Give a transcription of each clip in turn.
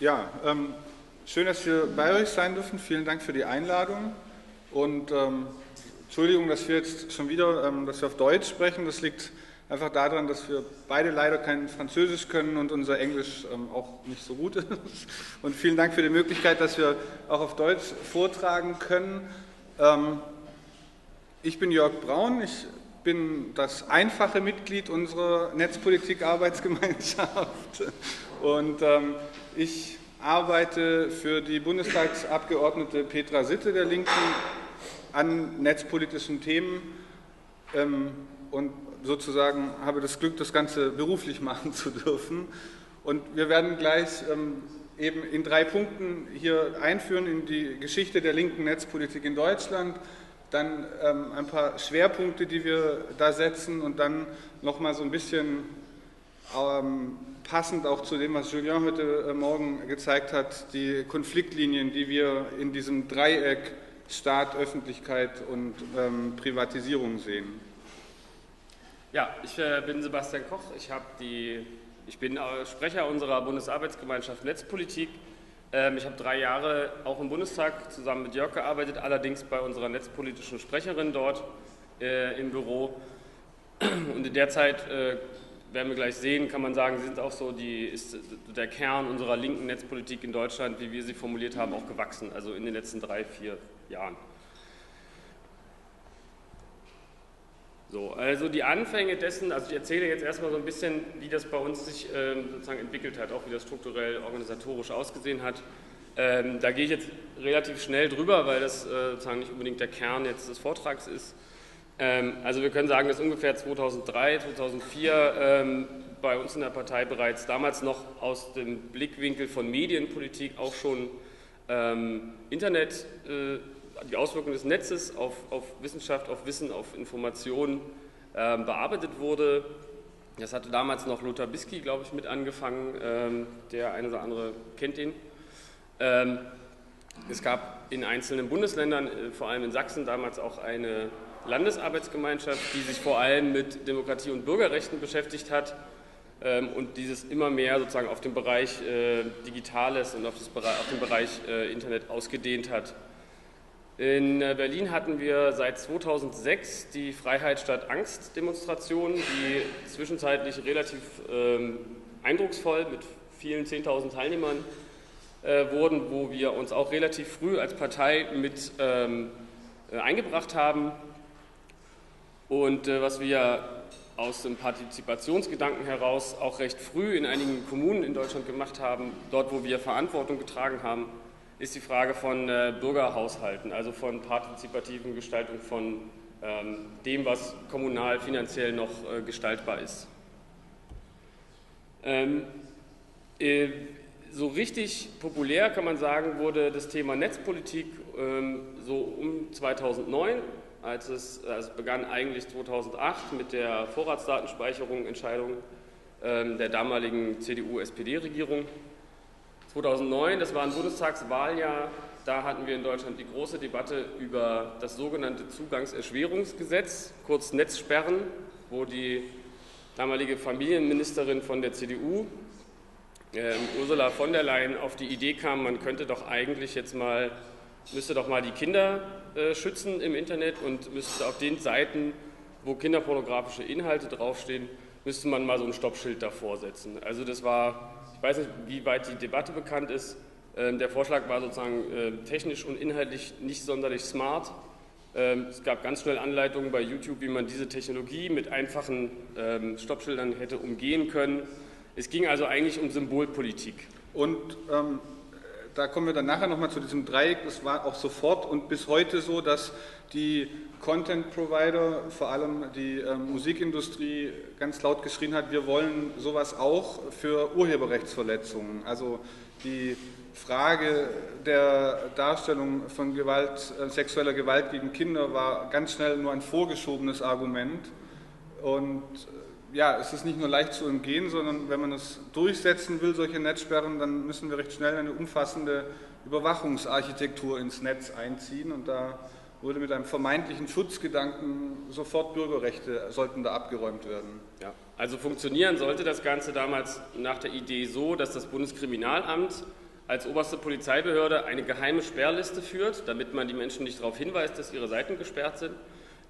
Ja, schön, dass wir bei euch sein dürfen. Vielen Dank für die Einladung. Und Entschuldigung, dass wir jetzt schon wieder, dass wir auf Deutsch sprechen. Das liegt einfach daran, dass wir beide leider kein Französisch können und unser Englisch auch nicht so gut ist. Und vielen Dank für die Möglichkeit, dass wir auch auf Deutsch vortragen können. Ich bin Jörg Braun. Ich bin das einfache Mitglied unserer Netzpolitik-Arbeitsgemeinschaft und ich arbeite für die Bundestagsabgeordnete Petra Sitte der Linken an netzpolitischen Themen und sozusagen habe das Glück, das Ganze beruflich machen zu dürfen. Und wir werden gleich eben in 3 Punkten hier einführen in die Geschichte der linken Netzpolitik in Deutschland, dann ein paar Schwerpunkte, die wir da setzen und dann nochmal so ein bisschen passend auch zu dem, was Julien heute Morgen gezeigt hat, die Konfliktlinien, die wir in diesem Dreieck Staat, Öffentlichkeit und Privatisierung sehen. Ja, ich bin Sebastian Koch, ich bin Sprecher unserer Bundesarbeitsgemeinschaft Netzpolitik. Ich habe 3 Jahre auch im Bundestag zusammen mit Jörg gearbeitet, allerdings bei unserer netzpolitischen Sprecherin dort im Büro. Und in der Zeit, werden wir gleich sehen, kann man sagen, sind auch so ist der Kern unserer linken Netzpolitik in Deutschland, wie wir sie formuliert haben, auch gewachsen, also in den letzten 3, 4 Jahren. So, also die Anfänge dessen, also ich erzähle jetzt erstmal so ein bisschen, wie das bei uns sich sozusagen entwickelt hat, auch wie das strukturell organisatorisch ausgesehen hat. Da gehe ich jetzt relativ schnell drüber, weil das sozusagen nicht unbedingt der Kern jetzt des Vortrags ist. Also wir können sagen, dass ungefähr 2003, 2004 bei uns in der Partei bereits damals noch aus dem Blickwinkel von Medienpolitik auch schon Internet, die Auswirkungen des Netzes auf Wissenschaft, auf Wissen, auf Informationen bearbeitet wurde. Das hatte damals noch Lothar Bisky, glaube ich, mit angefangen, der eine oder andere kennt ihn. Es gab in einzelnen Bundesländern, vor allem in Sachsen, damals auch eine Landesarbeitsgemeinschaft, die sich vor allem mit Demokratie und Bürgerrechten beschäftigt hat und dieses immer mehr sozusagen auf den Bereich Digitales und auf den Bereich Internet ausgedehnt hat. In Berlin hatten wir seit 2006 die Freiheit statt Angst Demonstration, die zwischenzeitlich relativ eindrucksvoll mit vielen 10.000 Teilnehmern wurden, wo wir uns auch relativ früh als Partei mit eingebracht haben. Und was wir aus dem Partizipationsgedanken heraus auch recht früh in einigen Kommunen in Deutschland gemacht haben, dort wo wir Verantwortung getragen haben, ist die Frage von Bürgerhaushalten, also von partizipativen Gestaltung von dem, was kommunal finanziell noch gestaltbar ist. So richtig populär, kann man sagen, wurde das Thema Netzpolitik so um 2009, als es begann eigentlich 2008 mit der Vorratsdatenspeicherung-Entscheidung der damaligen CDU-SPD-Regierung. 2009, das war ein Bundestagswahljahr, da hatten wir in Deutschland die große Debatte über das sogenannte Zugangserschwerungsgesetz, kurz Netzsperren, wo die damalige Familienministerin von der CDU, Ursula von der Leyen, auf die Idee kam, man könnte doch eigentlich müsste doch mal die Kinder schützen im Internet und müsste auf den Seiten, wo kinderpornografische Inhalte draufstehen, müsste man mal so ein Stoppschild davor setzen. Also das war, ich weiß nicht, wie weit die Debatte bekannt ist, der Vorschlag war sozusagen technisch und inhaltlich nicht sonderlich smart. Es gab ganz schnell Anleitungen bei YouTube, wie man diese Technologie mit einfachen Stoppschildern hätte umgehen können. Es ging also eigentlich um Symbolpolitik. Und da kommen wir dann nachher nochmal zu diesem Dreieck. Es war auch sofort und bis heute so, dass die Content-Provider, vor allem die Musikindustrie, ganz laut geschrien hat, wir wollen sowas auch für Urheberrechtsverletzungen. Also die Frage der Darstellung von sexueller Gewalt gegen Kinder war ganz schnell nur ein vorgeschobenes Argument. Und ja, es ist nicht nur leicht zu umgehen, sondern wenn man es durchsetzen will, solche Netzsperren, dann müssen wir recht schnell eine umfassende Überwachungsarchitektur ins Netz einziehen und da wurde mit einem vermeintlichen Schutzgedanken sofort Bürgerrechte sollten da abgeräumt werden. Ja, also funktionieren sollte das Ganze damals nach der Idee so, dass das Bundeskriminalamt als oberste Polizeibehörde eine geheime Sperrliste führt, damit man die Menschen nicht darauf hinweist, dass ihre Seiten gesperrt sind.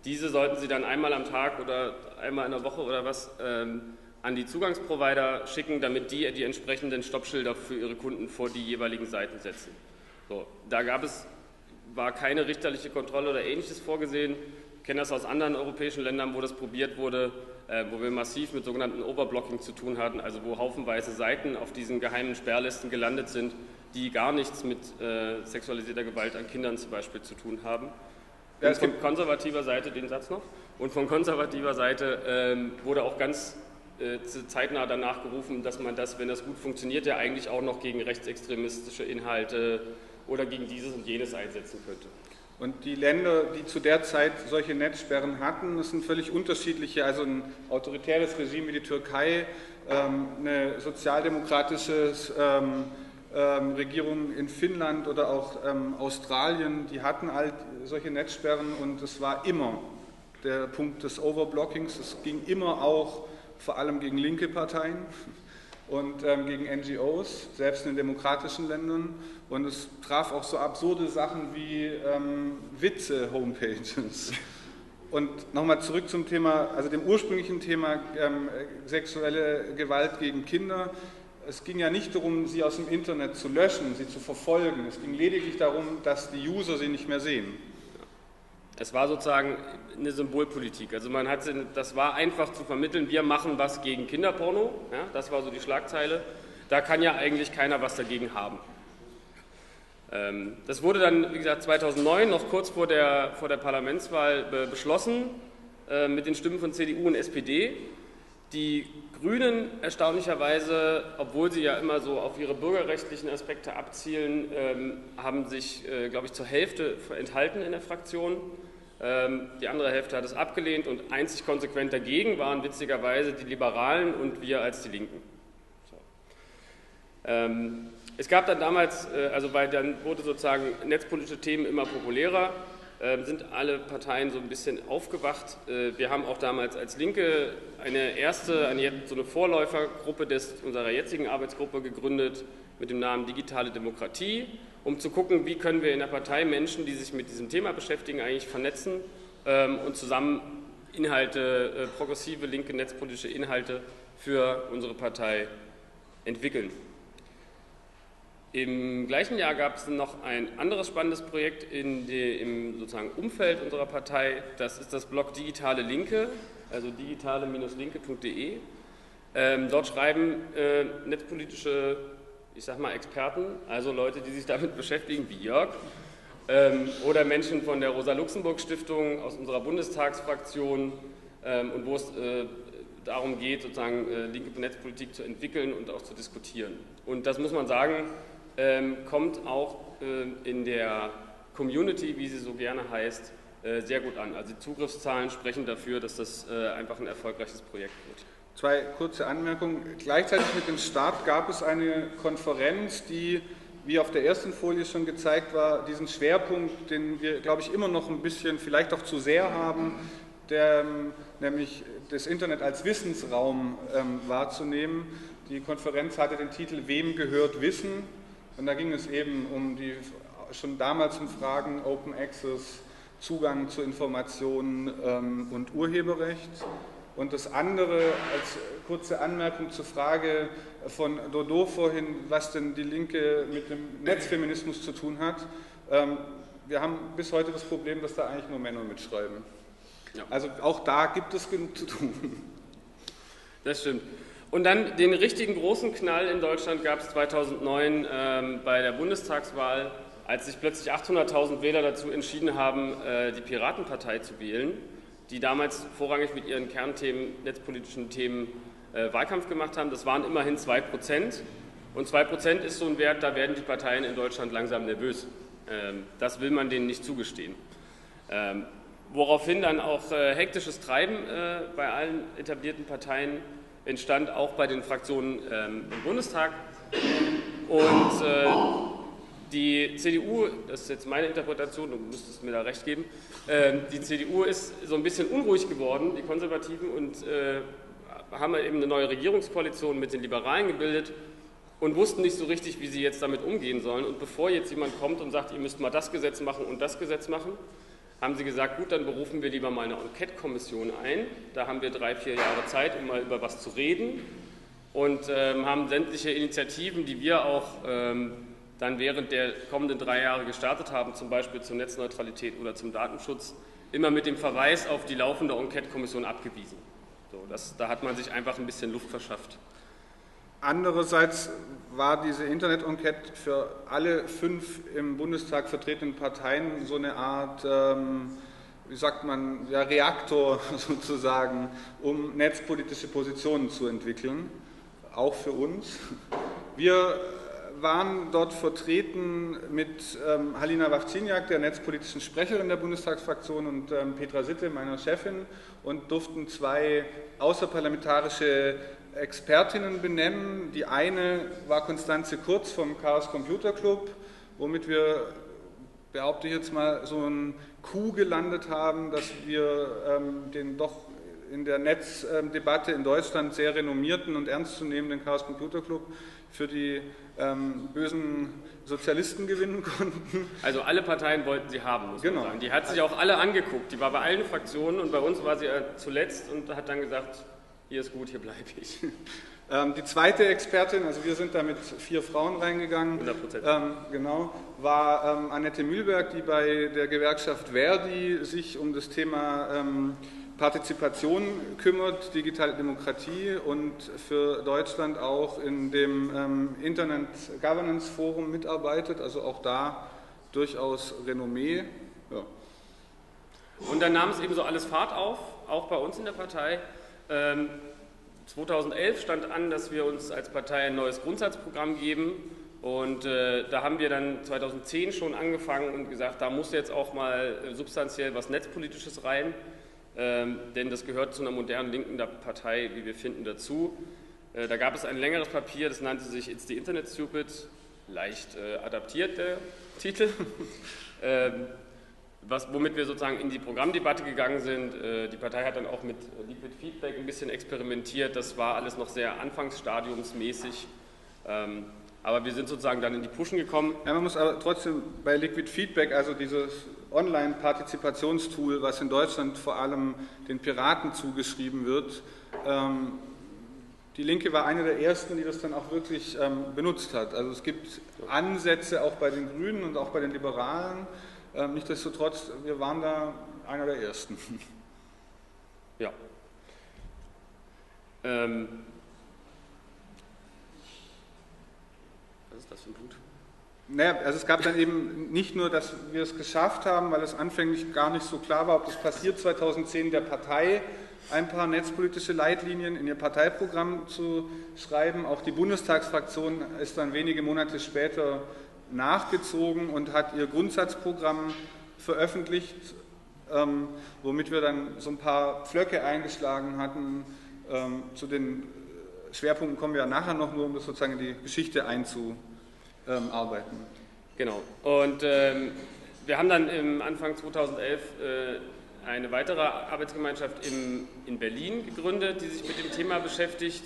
Diese sollten sie dann einmal am Tag oder einmal in der Woche oder was an die Zugangsprovider schicken, damit die entsprechenden Stoppschilder für ihre Kunden vor die jeweiligen Seiten setzen. So, da war keine richterliche Kontrolle oder Ähnliches vorgesehen. Ich kenne das aus anderen europäischen Ländern, wo das probiert wurde, wo wir massiv mit sogenannten Overblocking zu tun hatten, also wo haufenweise Seiten auf diesen geheimen Sperrlisten gelandet sind, die gar nichts mit sexualisierter Gewalt an Kindern zum Beispiel zu tun haben. Und von konservativer Seite, den Satz noch, und von konservativer Seite wurde auch ganz zeitnah danach gerufen, dass man das, wenn das gut funktioniert, ja eigentlich auch noch gegen rechtsextremistische Inhalte oder gegen dieses und jenes einsetzen könnte. Und die Länder, die zu der Zeit solche Netzsperren hatten, das sind völlig unterschiedliche, also ein autoritäres Regime wie die Türkei, eine sozialdemokratische Regierung in Finnland oder auch Australien, die hatten halt solche Netzsperren und es war immer der Punkt des Overblockings. Es ging immer auch vor allem gegen linke Parteien und gegen NGOs, selbst in demokratischen Ländern. Und es traf auch so absurde Sachen wie Witze-Homepages. Und nochmal zurück zum Thema, also dem ursprünglichen Thema sexuelle Gewalt gegen Kinder. Es ging ja nicht darum, sie aus dem Internet zu löschen, sie zu verfolgen. Es ging lediglich darum, dass die User sie nicht mehr sehen. Es war sozusagen eine Symbolpolitik. Also das war einfach zu vermitteln, wir machen was gegen Kinderporno. Ja, das war so die Schlagzeile. Da kann ja eigentlich keiner was dagegen haben. Das wurde dann, wie gesagt, 2009, noch kurz vor der Parlamentswahl beschlossen, mit den Stimmen von CDU und SPD. Die Grünen erstaunlicherweise, obwohl sie ja immer so auf ihre bürgerrechtlichen Aspekte abzielen, haben sich, glaube ich, zur Hälfte enthalten in der Fraktion. Die andere Hälfte hat es abgelehnt und einzig konsequent dagegen waren witzigerweise die Liberalen und wir als die Linken. So. Es gab dann damals, weil dann wurde sozusagen netzpolitische Themen immer populärer, sind alle Parteien so ein bisschen aufgewacht. Wir haben auch damals als Linke so eine Vorläufergruppe unserer jetzigen Arbeitsgruppe gegründet mit dem Namen Digitale Demokratie, um zu gucken, wie können wir in der Partei Menschen, die sich mit diesem Thema beschäftigen, eigentlich vernetzen und zusammen progressive linke netzpolitische Inhalte für unsere Partei entwickeln. Im gleichen Jahr gab es noch ein anderes spannendes Projekt im sozusagen Umfeld unserer Partei. Das ist das Blog Digitale Linke, also digitale-linke.de. Dort schreiben netzpolitische, ich sag mal, Experten, also Leute, die sich damit beschäftigen, wie Jörg, oder Menschen von der Rosa-Luxemburg-Stiftung aus unserer Bundestagsfraktion und wo es darum geht, sozusagen linke Netzpolitik zu entwickeln und auch zu diskutieren. Und das muss man sagen, kommt auch in der Community, wie sie so gerne heißt, sehr gut an. Also die Zugriffszahlen sprechen dafür, dass das einfach ein erfolgreiches Projekt wird. Zwei kurze Anmerkungen. Gleichzeitig mit dem Start gab es eine Konferenz, die, wie auf der ersten Folie schon gezeigt war, diesen Schwerpunkt, den wir, glaube ich, immer noch ein bisschen, vielleicht auch zu sehr haben, nämlich das Internet als Wissensraum wahrzunehmen. Die Konferenz hatte den Titel Wem gehört Wissen? Und da ging es eben um die schon damals um Fragen Open Access, Zugang zu Informationen und Urheberrecht. Und das andere als kurze Anmerkung zur Frage von Dodo vorhin, was denn die Linke mit dem Netzfeminismus zu tun hat. Wir haben bis heute das Problem, dass da eigentlich nur Männer mitschreiben. Ja. Also auch da gibt es genug zu tun. Das stimmt. Und dann den richtigen großen Knall in Deutschland gab es 2009 bei der Bundestagswahl, als sich plötzlich 800.000 Wähler dazu entschieden haben, die Piratenpartei zu wählen, die damals vorrangig mit ihren Kernthemen, netzpolitischen Themen Wahlkampf gemacht haben. Das waren immerhin 2%. Und 2% ist so ein Wert, da werden die Parteien in Deutschland langsam nervös. Das will man denen nicht zugestehen. Woraufhin dann auch hektisches Treiben bei allen etablierten Parteien entstand, auch bei den Fraktionen im Bundestag. Und die CDU, das ist jetzt meine Interpretation, du müsstest mir da recht geben, die CDU ist so ein bisschen unruhig geworden, die Konservativen, und haben eben eine neue Regierungskoalition mit den Liberalen gebildet. und wussten nicht so richtig, wie sie jetzt damit umgehen sollen. Und bevor jetzt jemand kommt und sagt, ihr müsst mal das Gesetz machen und das Gesetz machen, haben sie gesagt, gut, dann berufen wir lieber mal eine Enquete-Kommission ein. Da haben wir 3-4 Jahre Zeit, um mal über was zu reden. Und haben sämtliche Initiativen, die wir auch dann während der kommenden 3 Jahre gestartet haben, zum Beispiel zur Netzneutralität oder zum Datenschutz, immer mit dem Verweis auf die laufende Enquete-Kommission abgewiesen. So, da hat man sich einfach ein bisschen Luft verschafft. Andererseits war diese Internet-Enquete für alle 5 im Bundestag vertretenen Parteien so eine Art, wie sagt man, ja, Reaktor sozusagen, um netzpolitische Positionen zu entwickeln, auch für uns. Wir waren dort vertreten mit Halina Wawczyniak, der netzpolitischen Sprecherin der Bundestagsfraktion, und Petra Sitte, meiner Chefin, und durften 2 außerparlamentarische Expertinnen benennen. Die eine war Konstanze Kurz vom Chaos Computer Club, womit wir, behaupte ich jetzt mal, so einen Coup gelandet haben, dass wir den doch in der Netzdebatte in Deutschland sehr renommierten und ernstzunehmenden Chaos Computer Club für die bösen Sozialisten gewinnen konnten. Also alle Parteien wollten sie haben, muss man sagen. Die hat sich auch alle angeguckt. Die war bei allen Fraktionen und bei uns war sie zuletzt und hat dann gesagt, hier ist gut, hier bleibe ich. Die zweite Expertin, also wir sind da mit 4 Frauen reingegangen, 100%. Genau, war Annette Mühlberg, die bei der Gewerkschaft Verdi sich um das Thema Partizipation kümmert, digitale Demokratie, und für Deutschland auch in dem Internet Governance Forum mitarbeitet, also auch da durchaus Renommee. Ja. Und dann nahm es eben so alles Fahrt auf, auch bei uns in der Partei. 2011 stand an, dass wir uns als Partei ein neues Grundsatzprogramm geben, und da haben wir dann 2010 schon angefangen und gesagt, da muss jetzt auch mal substanziell was Netzpolitisches rein, denn das gehört zu einer modernen linken Partei, wie wir finden, dazu. Da gab es ein längeres Papier, das nannte sich It's the Internet Stupid, leicht adaptiert der Titel, womit wir sozusagen in die Programmdebatte gegangen sind. Die Partei hat dann auch mit Liquid Feedback ein bisschen experimentiert, das war alles noch sehr anfangsstadiumsmäßig, aber wir sind sozusagen dann in die Pushen gekommen. Ja, man muss aber trotzdem bei Liquid Feedback, also dieses Online-Partizipationstool, was in Deutschland vor allem den Piraten zugeschrieben wird, die Linke war eine der ersten, die das dann auch wirklich benutzt hat. Also es gibt Ansätze auch bei den Grünen und auch bei den Liberalen. Nichtsdestotrotz, wir waren da einer der ersten. Ja. Was ist das für ein Blut? Naja, also es gab dann eben nicht nur, dass wir es geschafft haben, weil es anfänglich gar nicht so klar war, ob das passiert, 2010 der Partei ein paar netzpolitische Leitlinien in ihr Parteiprogramm zu schreiben. Auch die Bundestagsfraktion ist dann wenige Monate später nachgezogen und hat ihr Grundsatzprogramm veröffentlicht, womit wir dann so ein paar Pflöcke eingeschlagen hatten. Zu den Schwerpunkten kommen wir ja nachher noch, nur um das sozusagen in die Geschichte einzuarbeiten. Genau. Und wir haben dann im Anfang 2011 eine weitere Arbeitsgemeinschaft in Berlin gegründet, die sich mit dem Thema beschäftigt.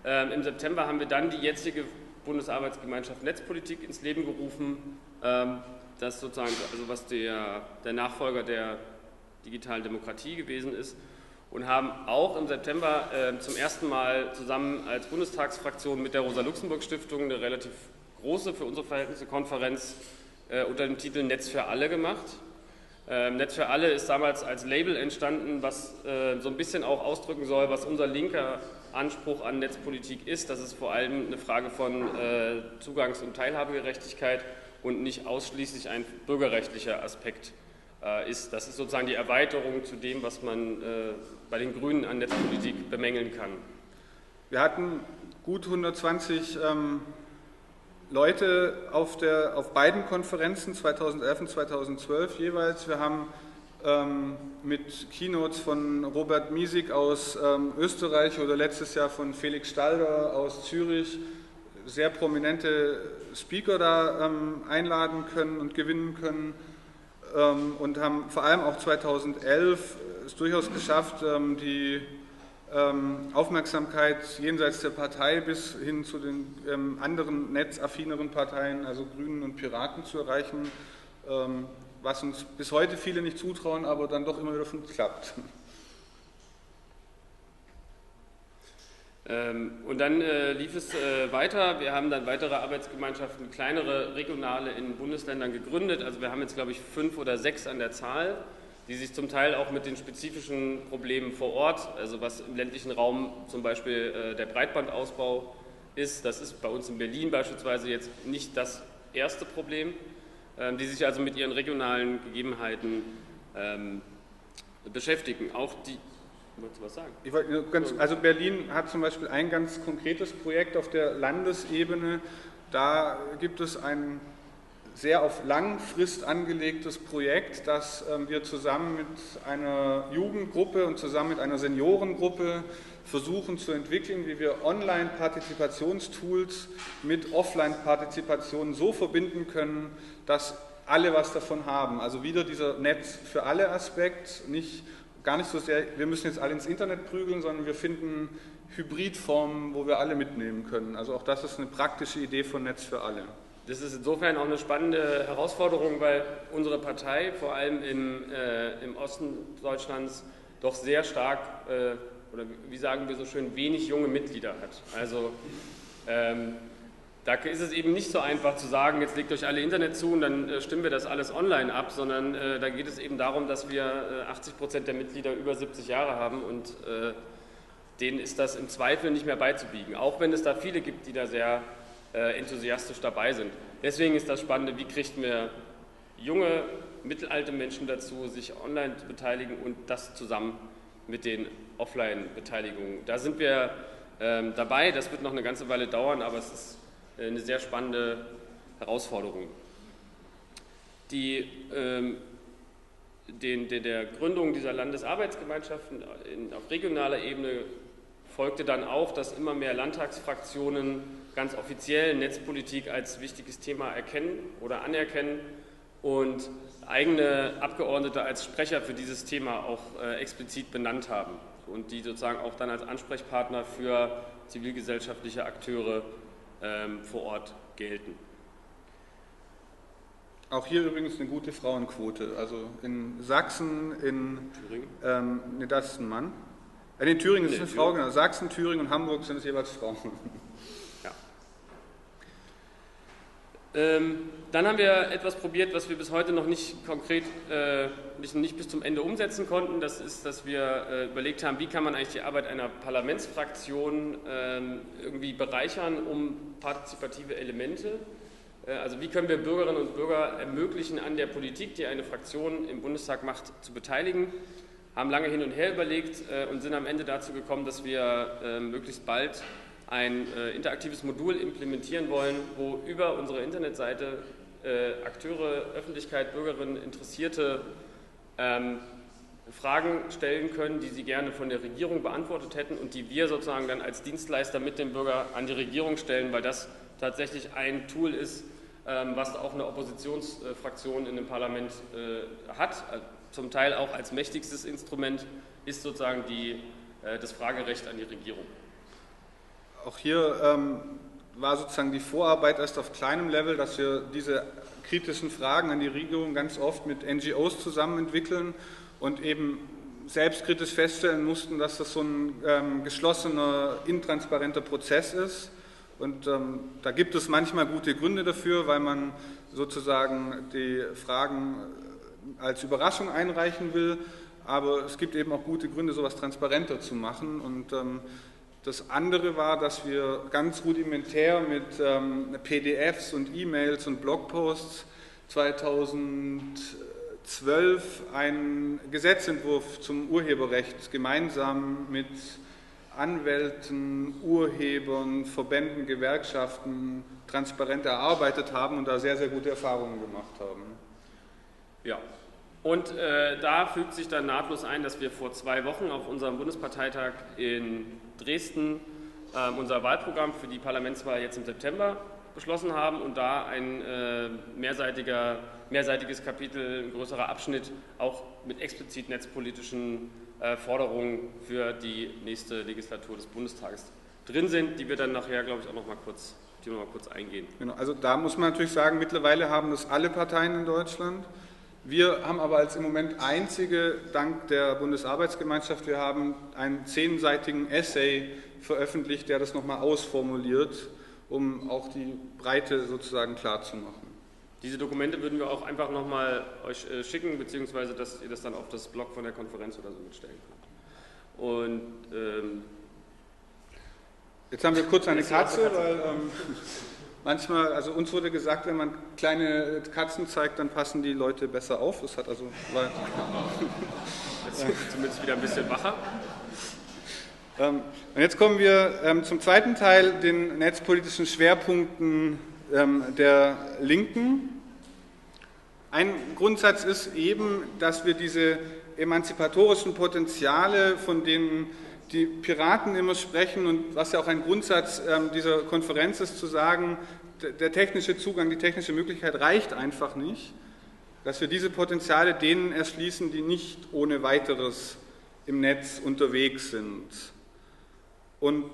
Im September haben wir dann die jetzige Bundesarbeitsgemeinschaft Netzpolitik ins Leben gerufen, das sozusagen, also was der Nachfolger der digitalen Demokratie gewesen ist, und haben auch im September zum ersten Mal zusammen als Bundestagsfraktion mit der Rosa-Luxemburg-Stiftung eine relativ große, für unsere Verhältnisse, Konferenz unter dem Titel Netz für alle gemacht. Netz für alle ist damals als Label entstanden, was so ein bisschen auch ausdrücken soll, was unser linker Anspruch an Netzpolitik ist, dass es vor allem eine Frage von Zugangs- und Teilhabegerechtigkeit und nicht ausschließlich ein bürgerrechtlicher Aspekt ist. Das ist sozusagen die Erweiterung zu dem, was man bei den Grünen an Netzpolitik bemängeln kann. Wir hatten gut 120 Leute auf beiden Konferenzen, 2011 und 2012 jeweils. Wir haben mit Keynotes von Robert Miesig aus Österreich oder letztes Jahr von Felix Stalder aus Zürich sehr prominente Speaker da einladen können und gewinnen können, und haben vor allem auch 2011 es durchaus geschafft, die Aufmerksamkeit jenseits der Partei bis hin zu den anderen netzaffineren Parteien, also Grünen und Piraten, zu erreichen, was uns bis heute viele nicht zutrauen, aber dann doch immer wieder klappt. Und dann lief es weiter. Wir haben dann weitere Arbeitsgemeinschaften, kleinere regionale in Bundesländern gegründet. Also wir haben jetzt, glaube ich, 5 oder 6 an der Zahl, die sich zum Teil auch mit den spezifischen Problemen vor Ort, also was im ländlichen Raum zum Beispiel der Breitbandausbau ist, das ist bei uns in Berlin beispielsweise jetzt nicht das erste Problem, die sich also mit ihren regionalen Gegebenheiten beschäftigen. Auch die Wolltest du was sagen? Also Berlin hat zum Beispiel ein ganz konkretes Projekt auf der Landesebene. Da gibt es ein sehr auf Langfrist angelegtes Projekt, das wir zusammen mit einer Jugendgruppe und zusammen mit einer Seniorengruppe versuchen zu entwickeln, wie wir Online-Partizipationstools mit Offline-Partizipation so verbinden können, dass alle was davon haben. Also wieder dieser Netz für alle Aspekt, gar nicht so sehr, wir müssen jetzt alle ins Internet prügeln, sondern wir finden Hybridformen, wo wir alle mitnehmen können. Also auch das ist eine praktische Idee von Netz für alle. Das ist insofern auch eine spannende Herausforderung, weil unsere Partei vor allem im Osten Deutschlands doch sehr stark, oder wie sagen wir so schön, wenig junge Mitglieder hat. Also da ist es eben nicht so einfach zu sagen, jetzt legt euch alle Internet zu und dann stimmen wir das alles online ab, sondern da geht es eben darum, dass wir 80% der Mitglieder über 70 Jahre haben und denen ist das im Zweifel nicht mehr beizubiegen, auch wenn es da viele gibt, die da sehr enthusiastisch dabei sind. Deswegen ist das Spannende, wie kriegen wir junge, mittelalte Menschen dazu, sich online zu beteiligen und das zusammen mit den Offline-Beteiligungen. Da sind wir dabei, das wird noch eine ganze Weile dauern, aber es ist eine sehr spannende Herausforderung. Der Gründung dieser Landesarbeitsgemeinschaften auf regionaler Ebene folgte dann auch, dass immer mehr Landtagsfraktionen ganz offiziell Netzpolitik als wichtiges Thema erkennen oder anerkennen und eigene Abgeordnete als Sprecher für dieses Thema auch explizit benannt haben und die sozusagen auch dann als Ansprechpartner für zivilgesellschaftliche Akteure vor Ort gelten. Auch hier übrigens eine gute Frauenquote. Also in Sachsen, in Thüringen, das ist ein Mann. In Thüringen ist es eine Frau, genau. Sachsen, Thüringen und Hamburg sind es jeweils Frauen. Ja. Dann haben wir etwas probiert, was wir bis heute noch nicht konkret, nicht bis zum Ende umsetzen konnten. Das ist, dass wir überlegt haben, wie kann man eigentlich die Arbeit einer Parlamentsfraktion irgendwie bereichern, um partizipative Elemente, also wie können wir Bürgerinnen und Bürger ermöglichen, an der Politik, die eine Fraktion im Bundestag macht, zu beteiligen. Haben lange hin und her überlegt und sind am Ende dazu gekommen, dass wir möglichst bald ein interaktives Modul implementieren wollen, wo über unsere Internetseite Akteure, Öffentlichkeit, Bürgerinnen, Interessierte Fragen stellen können, die sie gerne von der Regierung beantwortet hätten und die wir sozusagen dann als Dienstleister mit dem Bürger an die Regierung stellen, weil das tatsächlich ein Tool ist, was auch eine Oppositionsfraktion in dem Parlament hat, zum Teil auch als mächtigstes Instrument, ist sozusagen das Fragerecht an die Regierung. Auch hier war sozusagen die Vorarbeit erst auf kleinem Level, dass wir diese kritischen Fragen an die Regierung ganz oft mit NGOs zusammen entwickeln und eben selbstkritisch feststellen mussten, dass das so ein geschlossener, intransparenter Prozess ist. Und da gibt es manchmal gute Gründe dafür, weil man sozusagen die Fragen als Überraschung einreichen will, aber es gibt eben auch gute Gründe, sowas transparenter zu machen. Und das andere war, dass wir ganz rudimentär mit PDFs und E-Mails und Blogposts 2012 einen Gesetzentwurf zum Urheberrecht gemeinsam mit Anwälten, Urhebern, Verbänden, Gewerkschaften transparent erarbeitet haben und da sehr, sehr gute Erfahrungen gemacht haben. Ja, und da fügt sich dann nahtlos ein, dass wir vor 2 Wochen auf unserem Bundesparteitag in Dresden unser Wahlprogramm für die Parlamentswahl jetzt im September beschlossen haben und da ein mehrseitiges Kapitel, ein größerer Abschnitt auch mit explizit netzpolitischen Forderungen für die nächste Legislatur des Bundestages drin sind, die wir dann nachher, glaube ich, auch noch mal kurz eingehen. Genau, also da muss man natürlich sagen, mittlerweile haben das alle Parteien in Deutschland. Wir haben aber als im Moment einzige, dank der Bundesarbeitsgemeinschaft, wir haben einen 10-seitigen Essay veröffentlicht, der das nochmal ausformuliert, um auch die Breite sozusagen klarzumachen. Diese Dokumente würden wir auch einfach nochmal euch schicken, beziehungsweise dass ihr das dann auf das Blog von der Konferenz oder so mitstellen könnt. Und jetzt haben wir kurz eine Katze, weil manchmal, also uns wurde gesagt, wenn man kleine Katzen zeigt, dann passen die Leute besser auf. Das hat also jetzt zumindest wieder ein bisschen wacher. Und jetzt kommen wir zum zweiten Teil, den netzpolitischen Schwerpunkten der Linken. Ein Grundsatz ist eben, dass wir diese emanzipatorischen Potenziale, von denen die Piraten immer sprechen und was ja auch ein Grundsatz dieser Konferenz ist, zu sagen, der technische Zugang, die technische Möglichkeit reicht einfach nicht, dass wir diese Potenziale denen erschließen, die nicht ohne weiteres im Netz unterwegs sind. Und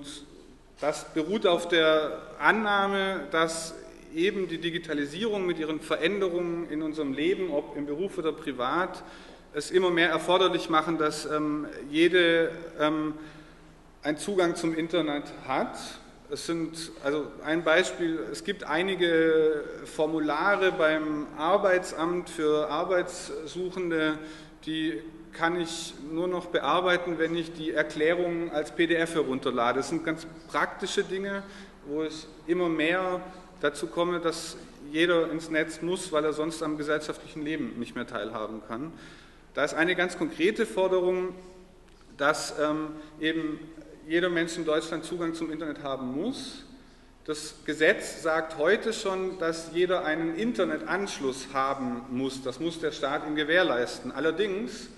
das beruht auf der Annahme, dass eben die Digitalisierung mit ihren Veränderungen in unserem Leben, ob im Beruf oder privat, es immer mehr erforderlich machen, dass jede einen Zugang zum Internet hat. Es sind, also ein Beispiel, es gibt einige Formulare beim Arbeitsamt für Arbeitssuchende, die kann ich nur noch bearbeiten, wenn ich die Erklärungen als PDF herunterlade. Das sind ganz praktische Dinge, wo ich immer mehr dazu komme, dass jeder ins Netz muss, weil er sonst am gesellschaftlichen Leben nicht mehr teilhaben kann. Da ist eine ganz konkrete Forderung, dass eben jeder Mensch in Deutschland Zugang zum Internet haben muss. Das Gesetz sagt heute schon, dass jeder einen Internetanschluss haben muss. Das muss der Staat ihm gewährleisten. Allerdings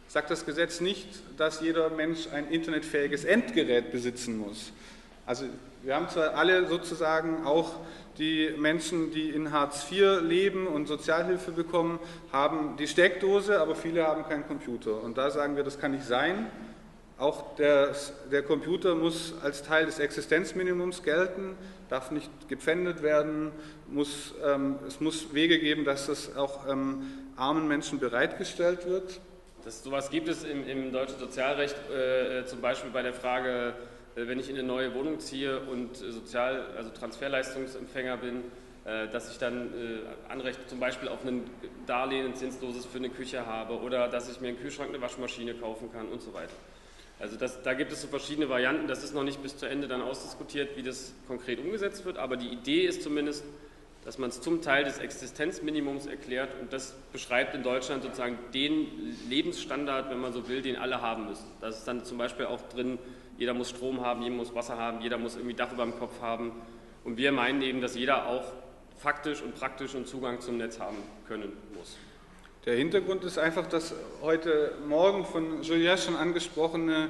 sagt das Gesetz nicht, dass jeder Mensch ein internetfähiges Endgerät besitzen muss. Also wir haben zwar alle sozusagen auch die Menschen, die in Hartz IV leben und Sozialhilfe bekommen, haben die Steckdose, aber viele haben keinen Computer. Und da sagen wir, das kann nicht sein. Auch der Computer muss als Teil des Existenzminimums gelten, darf nicht gepfändet werden, es muss Wege geben, dass das auch armen Menschen bereitgestellt wird. Sowas gibt es im deutschen Sozialrecht, zum Beispiel bei der Frage, wenn ich in eine neue Wohnung ziehe und also Transferleistungsempfänger bin, dass ich dann Anrecht zum Beispiel auf ein Darlehen, ein zinsloses für eine Küche habe oder dass ich mir einen Kühlschrank, eine Waschmaschine kaufen kann und so weiter. Also da gibt es so verschiedene Varianten, das ist noch nicht bis zu Ende dann ausdiskutiert, wie das konkret umgesetzt wird, aber die Idee ist zumindest, dass man es zum Teil des Existenzminimums erklärt und das beschreibt in Deutschland sozusagen den Lebensstandard, wenn man so will, den alle haben müssen. Da ist dann zum Beispiel auch drin, jeder muss Strom haben, jeder muss Wasser haben, jeder muss irgendwie Dach über dem Kopf haben und wir meinen eben, dass jeder auch faktisch und praktisch einen Zugang zum Netz haben können muss. Der Hintergrund ist einfach das heute Morgen von Julien schon angesprochene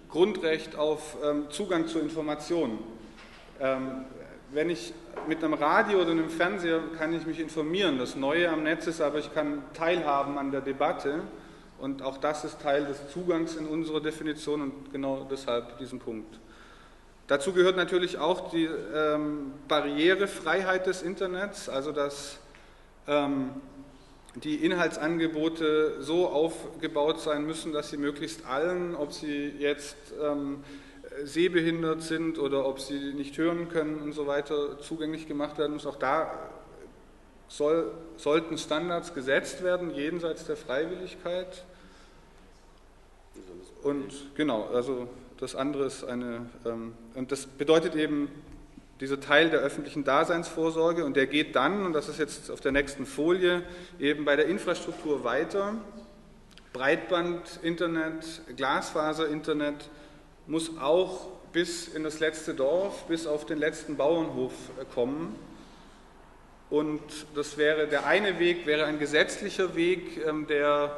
Grundrecht auf Zugang zu Informationen. Wenn ich mit einem Radio oder einem Fernseher kann ich mich informieren. Das Neue am Netz ist aber, ich kann teilhaben an der Debatte und auch das ist Teil des Zugangs in unserer Definition und genau deshalb diesen Punkt. Dazu gehört natürlich auch die Barrierefreiheit des Internets, also dass die Inhaltsangebote so aufgebaut sein müssen, dass sie möglichst allen, ob sie jetzt sehbehindert sind oder ob sie nicht hören können und so weiter, zugänglich gemacht werden muss. Auch da sollten Standards gesetzt werden, jenseits der Freiwilligkeit. Und genau, also das andere ist und das bedeutet eben, dieser Teil der öffentlichen Daseinsvorsorge und der geht dann, und das ist jetzt auf der nächsten Folie, eben bei der Infrastruktur weiter. Breitband-Internet, Glasfaser-Internet muss auch bis in das letzte Dorf, bis auf den letzten Bauernhof kommen. Und das wäre, der eine Weg wäre ein gesetzlicher Weg, der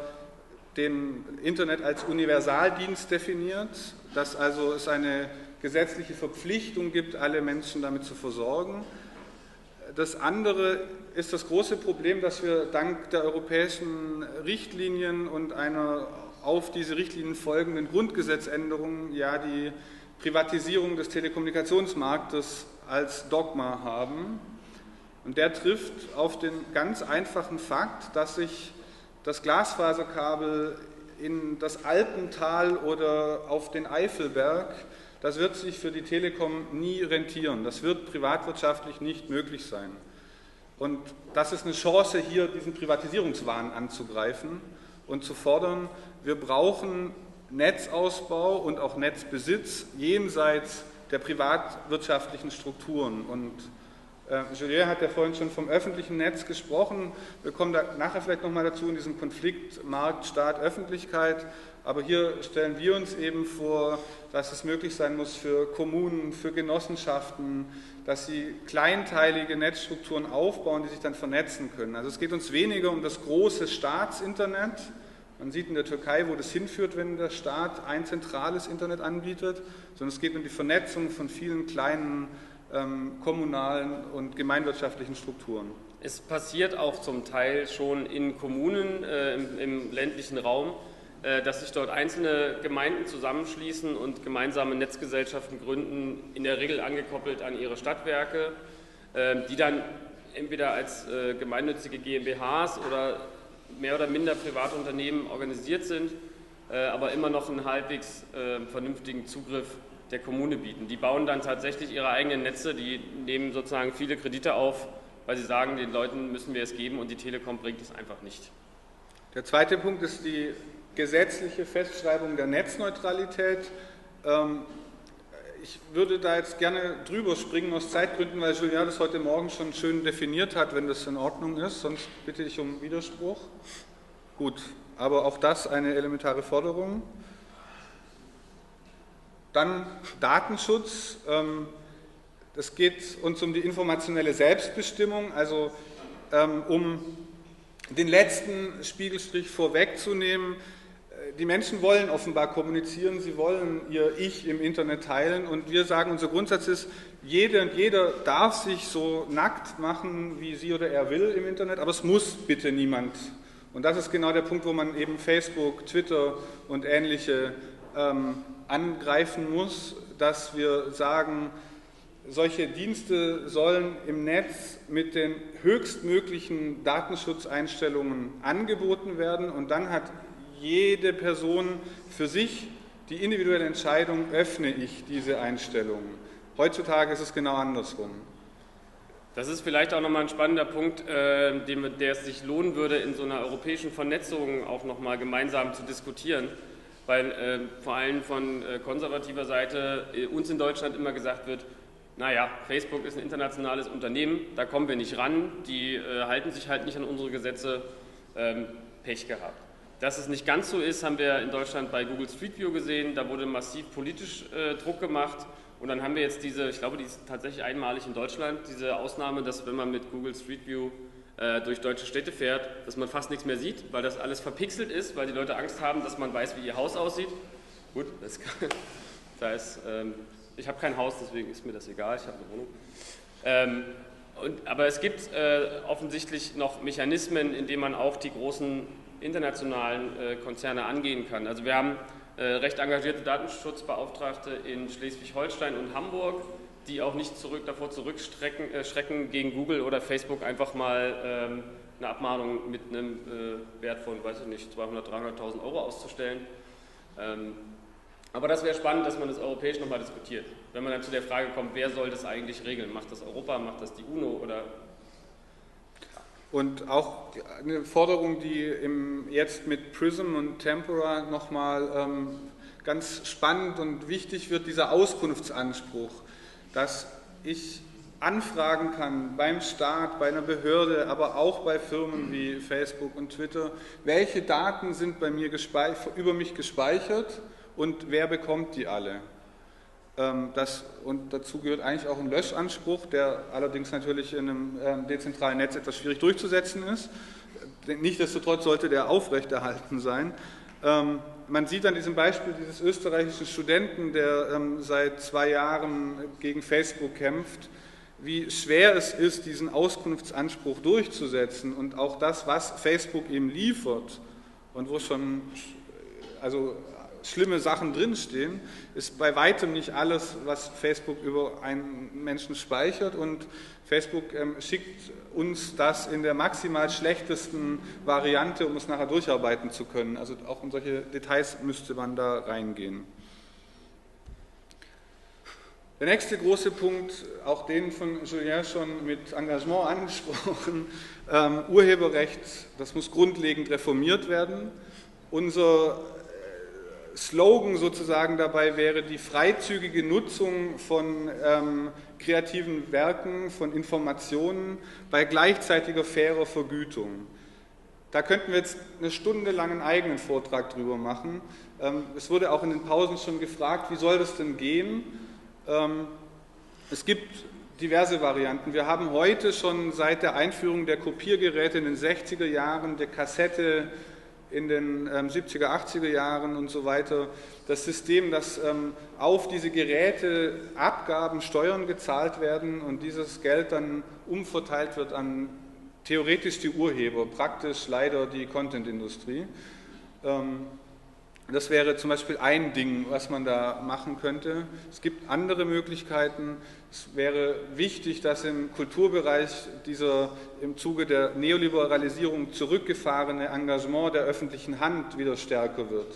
den Internet als Universaldienst definiert, dass also es eine gesetzliche Verpflichtung gibt, alle Menschen damit zu versorgen. Das andere ist das große Problem, dass wir dank der europäischen Richtlinien und einer auf diese Richtlinien folgenden Grundgesetzänderungen ja die Privatisierung des Telekommunikationsmarktes als Dogma haben. Und der trifft auf den ganz einfachen Fakt, dass sich das Glasfaserkabel in das Alpental oder auf den Eifelberg, das wird sich für die Telekom nie rentieren. Das wird privatwirtschaftlich nicht möglich sein. Und das ist eine Chance, hier diesen Privatisierungswahn anzugreifen und zu fordern, wir brauchen Netzausbau und auch Netzbesitz jenseits der privatwirtschaftlichen Strukturen. Und Julien hat ja vorhin schon vom öffentlichen Netz gesprochen. Wir kommen da nachher vielleicht nochmal dazu in diesem Konflikt Markt, Staat, Öffentlichkeit. Aber hier stellen wir uns eben vor, dass es möglich sein muss für Kommunen, für Genossenschaften, dass sie kleinteilige Netzstrukturen aufbauen, die sich dann vernetzen können. Also es geht uns weniger um das große Staatsinternet. Man sieht in der Türkei, wo das hinführt, wenn der Staat ein zentrales Internet anbietet, sondern es geht um die Vernetzung von vielen kleinen kommunalen und gemeinwirtschaftlichen Strukturen. Es passiert auch zum Teil schon in Kommunen im ländlichen Raum, dass sich dort einzelne Gemeinden zusammenschließen und gemeinsame Netzgesellschaften gründen, in der Regel angekoppelt an ihre Stadtwerke, die dann entweder als gemeinnützige GmbHs oder mehr oder minder private Unternehmen organisiert sind, aber immer noch einen halbwegs vernünftigen Zugriff der Kommune bieten. Die bauen dann tatsächlich ihre eigenen Netze, die nehmen sozusagen viele Kredite auf, weil sie sagen, den Leuten müssen wir es geben und die Telekom bringt es einfach nicht. Der zweite Punkt ist die gesetzliche Festschreibung der Netzneutralität. Ich würde da jetzt gerne drüber springen aus Zeitgründen, weil Julien das heute Morgen schon schön definiert hat, wenn das in Ordnung ist, sonst bitte ich um Widerspruch. Gut, aber auch das eine elementare Forderung. Dann Datenschutz. Es geht uns um die informationelle Selbstbestimmung, also um den letzten Spiegelstrich vorwegzunehmen. Die Menschen wollen offenbar kommunizieren, sie wollen ihr Ich im Internet teilen und wir sagen, unser Grundsatz ist, jede und jeder darf sich so nackt machen, wie sie oder er will im Internet, aber es muss bitte niemand. Und das ist genau der Punkt, wo man eben Facebook, Twitter und ähnliche angreifen muss, dass wir sagen, solche Dienste sollen im Netz mit den höchstmöglichen Datenschutzeinstellungen angeboten werden und dann hat jede Person für sich die individuelle Entscheidung, öffne ich diese Einstellungen. Heutzutage ist es genau andersrum. Das ist vielleicht auch nochmal ein spannender Punkt, der es sich lohnen würde, in so einer europäischen Vernetzung auch nochmal gemeinsam zu diskutieren, weil vor allem von konservativer Seite uns in Deutschland immer gesagt wird, naja, Facebook ist ein internationales Unternehmen, da kommen wir nicht ran, die halten sich halt nicht an unsere Gesetze, Pech gehabt. Dass es nicht ganz so ist, haben wir in Deutschland bei Google Street View gesehen, da wurde massiv politisch Druck gemacht und dann haben wir jetzt diese, ich glaube, die ist tatsächlich einmalig in Deutschland, diese Ausnahme, dass wenn man mit Google Street View durch deutsche Städte fährt, dass man fast nichts mehr sieht, weil das alles verpixelt ist, weil die Leute Angst haben, dass man weiß, wie ihr Haus aussieht. Gut, ich habe kein Haus, deswegen ist mir das egal, ich habe eine Wohnung. Aber es gibt offensichtlich noch Mechanismen, in denen man auch die großen internationalen Konzerne angehen kann. Also wir haben recht engagierte Datenschutzbeauftragte in Schleswig-Holstein und Hamburg, die auch nicht davor zurückschrecken, gegen Google oder Facebook einfach mal eine Abmahnung mit einem Wert von, weiß ich nicht, 200.000, 300.000 Euro auszustellen. Aber das wäre spannend, dass man das europäisch nochmal diskutiert. Wenn man dann zu der Frage kommt, wer soll das eigentlich regeln? Macht das Europa, macht das die UNO oder... Und auch eine Forderung, die jetzt mit Prism und Tempora nochmal ganz spannend und wichtig wird, dieser Auskunftsanspruch, dass ich anfragen kann beim Staat, bei einer Behörde, aber auch bei Firmen wie Facebook und Twitter, welche Daten sind bei mir über mich gespeichert und wer bekommt die alle. Und dazu gehört eigentlich auch ein Löschanspruch, der allerdings natürlich in einem dezentralen Netz etwas schwierig durchzusetzen ist. Nichtsdestotrotz sollte der aufrechterhalten sein. Man sieht an diesem Beispiel dieses österreichischen Studenten, der seit 2 Jahren gegen Facebook kämpft, wie schwer es ist, diesen Auskunftsanspruch durchzusetzen und auch das, was Facebook ihm liefert und wo schon also schlimme Sachen drinstehen, ist bei weitem nicht alles, was Facebook über einen Menschen speichert, und Facebook schickt uns das in der maximal schlechtesten Variante, um es nachher durcharbeiten zu können. Also auch in solche Details müsste man da reingehen. Der nächste große Punkt, auch den von Julien schon mit Engagement angesprochen, Urheberrecht, das muss grundlegend reformiert werden. Unser Slogan sozusagen dabei wäre die freizügige Nutzung von kreativen Werken, von Informationen bei gleichzeitiger fairer Vergütung. Da könnten wir jetzt eine Stunde lang einen eigenen Vortrag drüber machen. Es wurde auch in den Pausen schon gefragt, wie soll das denn gehen? Es gibt diverse Varianten. Wir haben heute schon seit der Einführung der Kopiergeräte in den 60er Jahren, der Kassette in den 70er, 80er Jahren und so weiter, das System, dass auf diese Geräte Abgaben, Steuern gezahlt werden und dieses Geld dann umverteilt wird an theoretisch die Urheber, praktisch leider die Content-Industrie. Das wäre zum Beispiel ein Ding, was man da machen könnte. Es gibt andere Möglichkeiten. Es wäre wichtig, dass im Kulturbereich dieser im Zuge der Neoliberalisierung zurückgefahrene Engagement der öffentlichen Hand wieder stärker wird.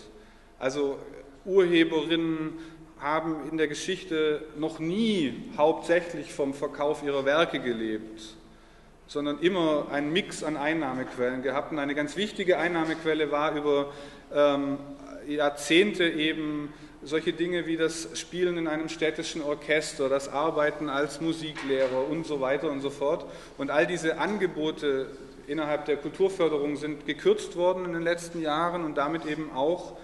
Also Urheberinnen haben in der Geschichte noch nie hauptsächlich vom Verkauf ihrer Werke gelebt, sondern immer einen Mix an Einnahmequellen gehabt. Und eine ganz wichtige Einnahmequelle war über Jahrzehnte eben solche Dinge wie das Spielen in einem städtischen Orchester, das Arbeiten als Musiklehrer und so weiter und so fort. Und all diese Angebote innerhalb der Kulturförderung sind gekürzt worden in den letzten Jahren und damit eben auch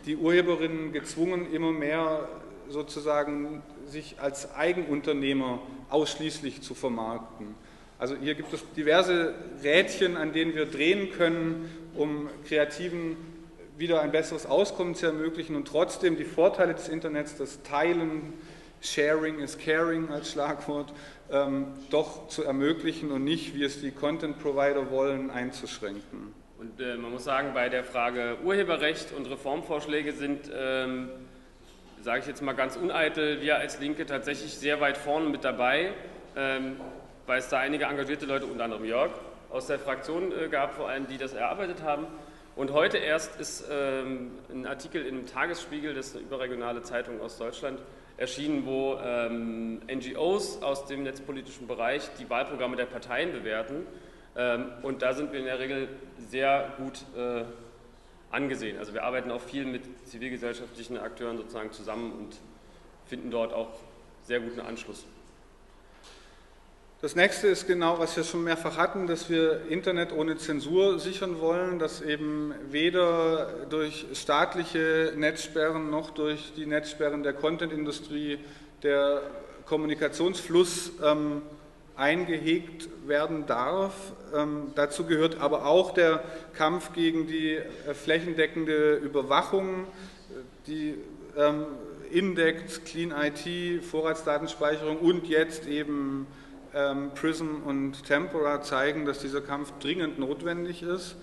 die Urheberinnen gezwungen, immer mehr sozusagen sich als Eigenunternehmer ausschließlich zu vermarkten. Also hier gibt es diverse Rädchen, an denen wir drehen können, um Kreativen wieder ein besseres Auskommen zu ermöglichen und trotzdem die Vorteile des Internets, das Teilen, Sharing is Caring als Schlagwort, doch zu ermöglichen und nicht, wie es die Content-Provider wollen, einzuschränken. Und man muss sagen, bei der Frage Urheberrecht und Reformvorschläge sind, sage ich jetzt mal ganz uneitel, wir als Linke tatsächlich sehr weit vorne mit dabei, weil es da einige engagierte Leute, unter anderem Jörg, aus der Fraktion gab, vor allem, die das erarbeitet haben. Und heute erst ist ein Artikel im Tagesspiegel, das ist eine überregionale Zeitung aus Deutschland, erschienen, wo NGOs aus dem netzpolitischen Bereich die Wahlprogramme der Parteien bewerten. Und da sind wir in der Regel sehr gut angesehen. Also wir arbeiten auch viel mit zivilgesellschaftlichen Akteuren sozusagen zusammen und finden dort auch sehr guten Anschluss. Das nächste ist genau, was wir schon mehrfach hatten, dass wir Internet ohne Zensur sichern wollen, dass eben weder durch staatliche Netzsperren noch durch die Netzsperren der Content-Industrie der Kommunikationsfluss eingehegt werden darf. Dazu gehört aber auch der Kampf gegen die flächendeckende Überwachung, die Index, Clean IT, Vorratsdatenspeicherung und jetzt eben PRISM und Tempora zeigen, dass dieser Kampf dringend notwendig ist.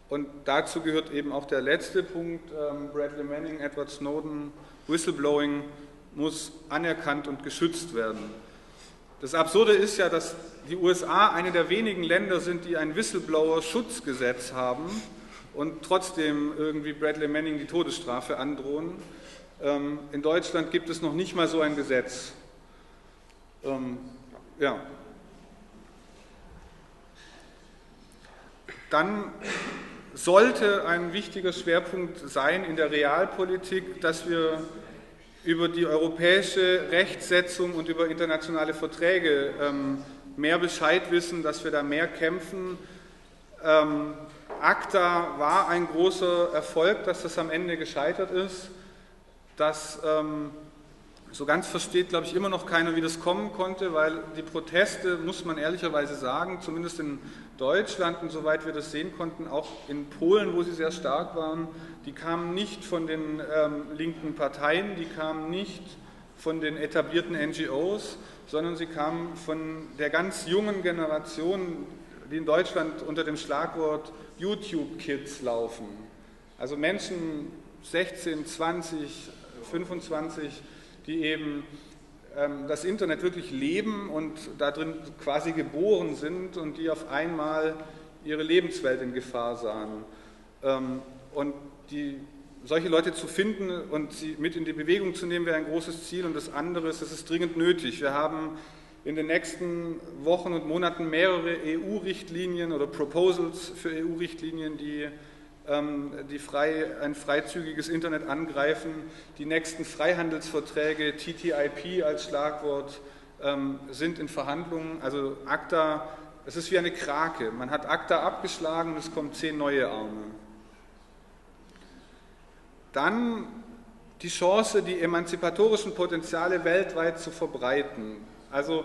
Und dazu gehört eben auch der letzte Punkt, Bradley Manning, Edward Snowden, Whistleblowing muss anerkannt und geschützt werden. Das Absurde ist ja, dass die USA eine der wenigen Länder sind, die ein Whistleblower-Schutzgesetz haben und trotzdem irgendwie Bradley Manning die Todesstrafe androhen. In Deutschland gibt es noch nicht mal so ein Gesetz. Ja. Dann sollte ein wichtiger Schwerpunkt sein in der Realpolitik, dass wir über die europäische Rechtsetzung und über internationale Verträge mehr Bescheid wissen, dass wir da mehr kämpfen. ACTA war ein großer Erfolg, dass das am Ende gescheitert ist. Das so ganz versteht, glaube ich, immer noch keiner, wie das kommen konnte, weil die Proteste, muss man ehrlicherweise sagen, zumindest in Deutschland und soweit wir das sehen konnten, auch in Polen, wo sie sehr stark waren, die kamen nicht von den linken Parteien, die kamen nicht von den etablierten NGOs, sondern sie kamen von der ganz jungen Generation, die in Deutschland unter dem Schlagwort YouTube-Kids laufen. Also Menschen 16, 20, 25, die eben das Internet wirklich leben und darin quasi geboren sind und die auf einmal ihre Lebenswelt in Gefahr sahen. Und solche Leute zu finden und sie mit in die Bewegung zu nehmen, wäre ein großes Ziel. Und das andere ist, es ist dringend nötig. Wir haben in den nächsten Wochen und Monaten mehrere EU-Richtlinien oder Proposals für EU-Richtlinien, die ein freizügiges Internet angreifen. Die nächsten Freihandelsverträge, TTIP als Schlagwort, sind in Verhandlungen. Also ACTA, es ist wie eine Krake. Man hat ACTA abgeschlagen und es kommen 10 neue Arme. Dann die Chance, die emanzipatorischen Potenziale weltweit zu verbreiten. Also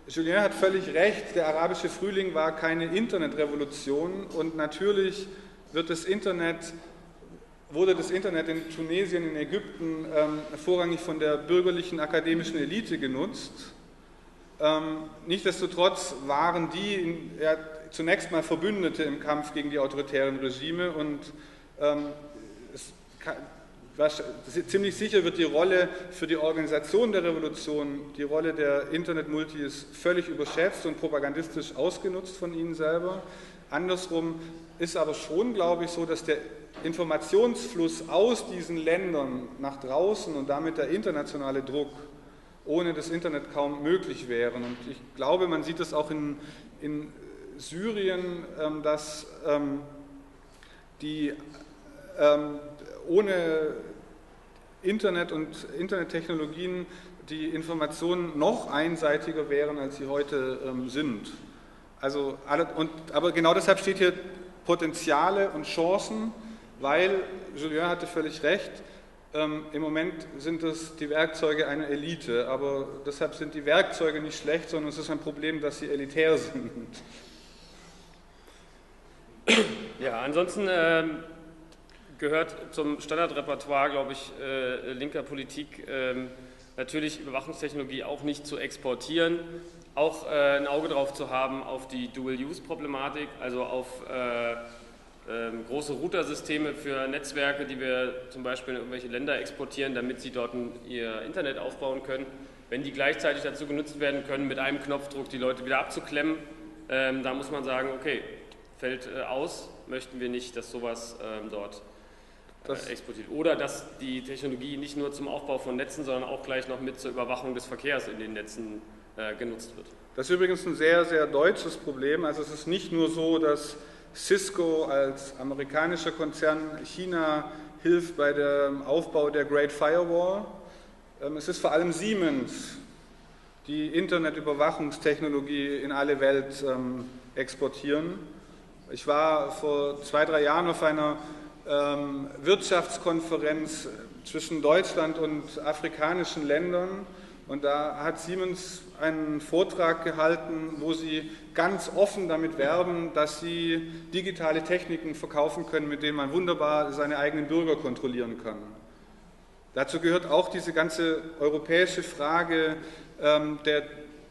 Julien hat völlig recht, der arabische Frühling war keine Internetrevolution und natürlich wurde das Internet in Tunesien, in Ägypten vorrangig von der bürgerlichen akademischen Elite genutzt. Nichtsdestotrotz waren die zunächst mal Verbündete im Kampf gegen die autoritären Regime und ziemlich sicher wird die Rolle für die Organisation der Revolution, die Rolle der Internet-Multis völlig überschätzt und propagandistisch ausgenutzt von ihnen selber. Andersrum ist aber schon, glaube ich, so, dass der Informationsfluss aus diesen Ländern nach draußen und damit der internationale Druck ohne das Internet kaum möglich wären. Und ich glaube, man sieht es auch in Syrien, dass ohne Internet und Internettechnologien die Informationen noch einseitiger wären, als sie heute sind. Also aber genau deshalb steht hier Potenziale und Chancen, weil, Julien hatte völlig recht, im Moment sind es die Werkzeuge einer Elite, aber deshalb sind die Werkzeuge nicht schlecht, sondern es ist ein Problem, dass sie elitär sind. Ja, ansonsten gehört zum Standardrepertoire, glaube ich, linker Politik natürlich Überwachungstechnologie auch nicht zu exportieren, auch ein Auge drauf zu haben auf die Dual-Use-Problematik, also auf große Routersysteme für Netzwerke, die wir zum Beispiel in irgendwelche Länder exportieren, damit sie dort ihr Internet aufbauen können. Wenn die gleichzeitig dazu genutzt werden können, mit einem Knopfdruck die Leute wieder abzuklemmen, da muss man sagen, okay, fällt aus, möchten wir nicht, dass sowas dort exportiert. Oder dass die Technologie nicht nur zum Aufbau von Netzen, sondern auch gleich noch mit zur Überwachung des Verkehrs in den Netzen genutzt wird. Das ist übrigens ein sehr, sehr deutsches Problem. Also es ist nicht nur so, dass Cisco als amerikanischer Konzern China hilft bei dem Aufbau der Great Firewall. Es ist vor allem Siemens, die Internetüberwachungstechnologie in alle Welt exportieren. Ich war vor 2-3 Jahren auf einer Wirtschaftskonferenz zwischen Deutschland und afrikanischen Ländern und da hat Siemens einen Vortrag gehalten, wo sie ganz offen damit werben, dass sie digitale Techniken verkaufen können, mit denen man wunderbar seine eigenen Bürger kontrollieren kann. Dazu gehört auch diese ganze europäische Frage,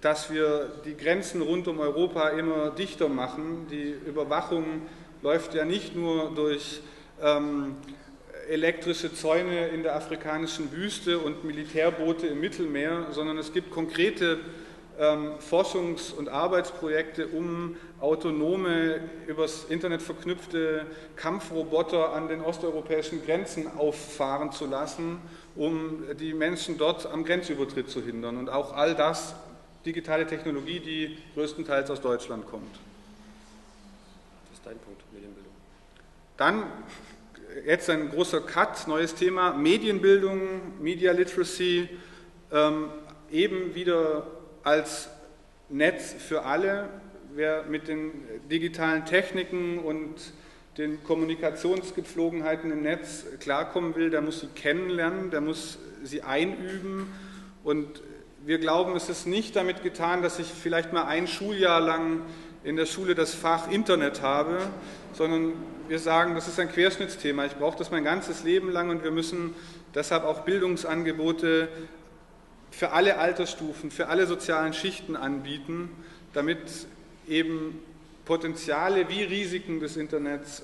dass wir die Grenzen rund um Europa immer dichter machen. Die Überwachung läuft ja nicht nur durch elektrische Zäune in der afrikanischen Wüste und Militärboote im Mittelmeer, sondern es gibt konkrete Forschungs- und Arbeitsprojekte, um autonome, übers Internet verknüpfte Kampfroboter an den osteuropäischen Grenzen auffahren zu lassen, um die Menschen dort am Grenzübertritt zu hindern. Und auch all das, digitale Technologie, die größtenteils aus Deutschland kommt. Das ist dein Punkt, Medienbildung. Dann jetzt ein großer Cut, neues Thema, Medienbildung, Media Literacy, eben wieder als Netz für alle. Wer mit den digitalen Techniken und den Kommunikationsgepflogenheiten im Netz klarkommen will, der muss sie kennenlernen, der muss sie einüben. Und wir glauben, es ist nicht damit getan, dass ich vielleicht mal ein Schuljahr lang in der Schule das Fach Internet habe, sondern wir sagen, das ist ein Querschnittsthema. Ich brauche das mein ganzes Leben lang und wir müssen deshalb auch Bildungsangebote für alle Altersstufen, für alle sozialen Schichten anbieten, damit eben Potenziale wie Risiken des Internets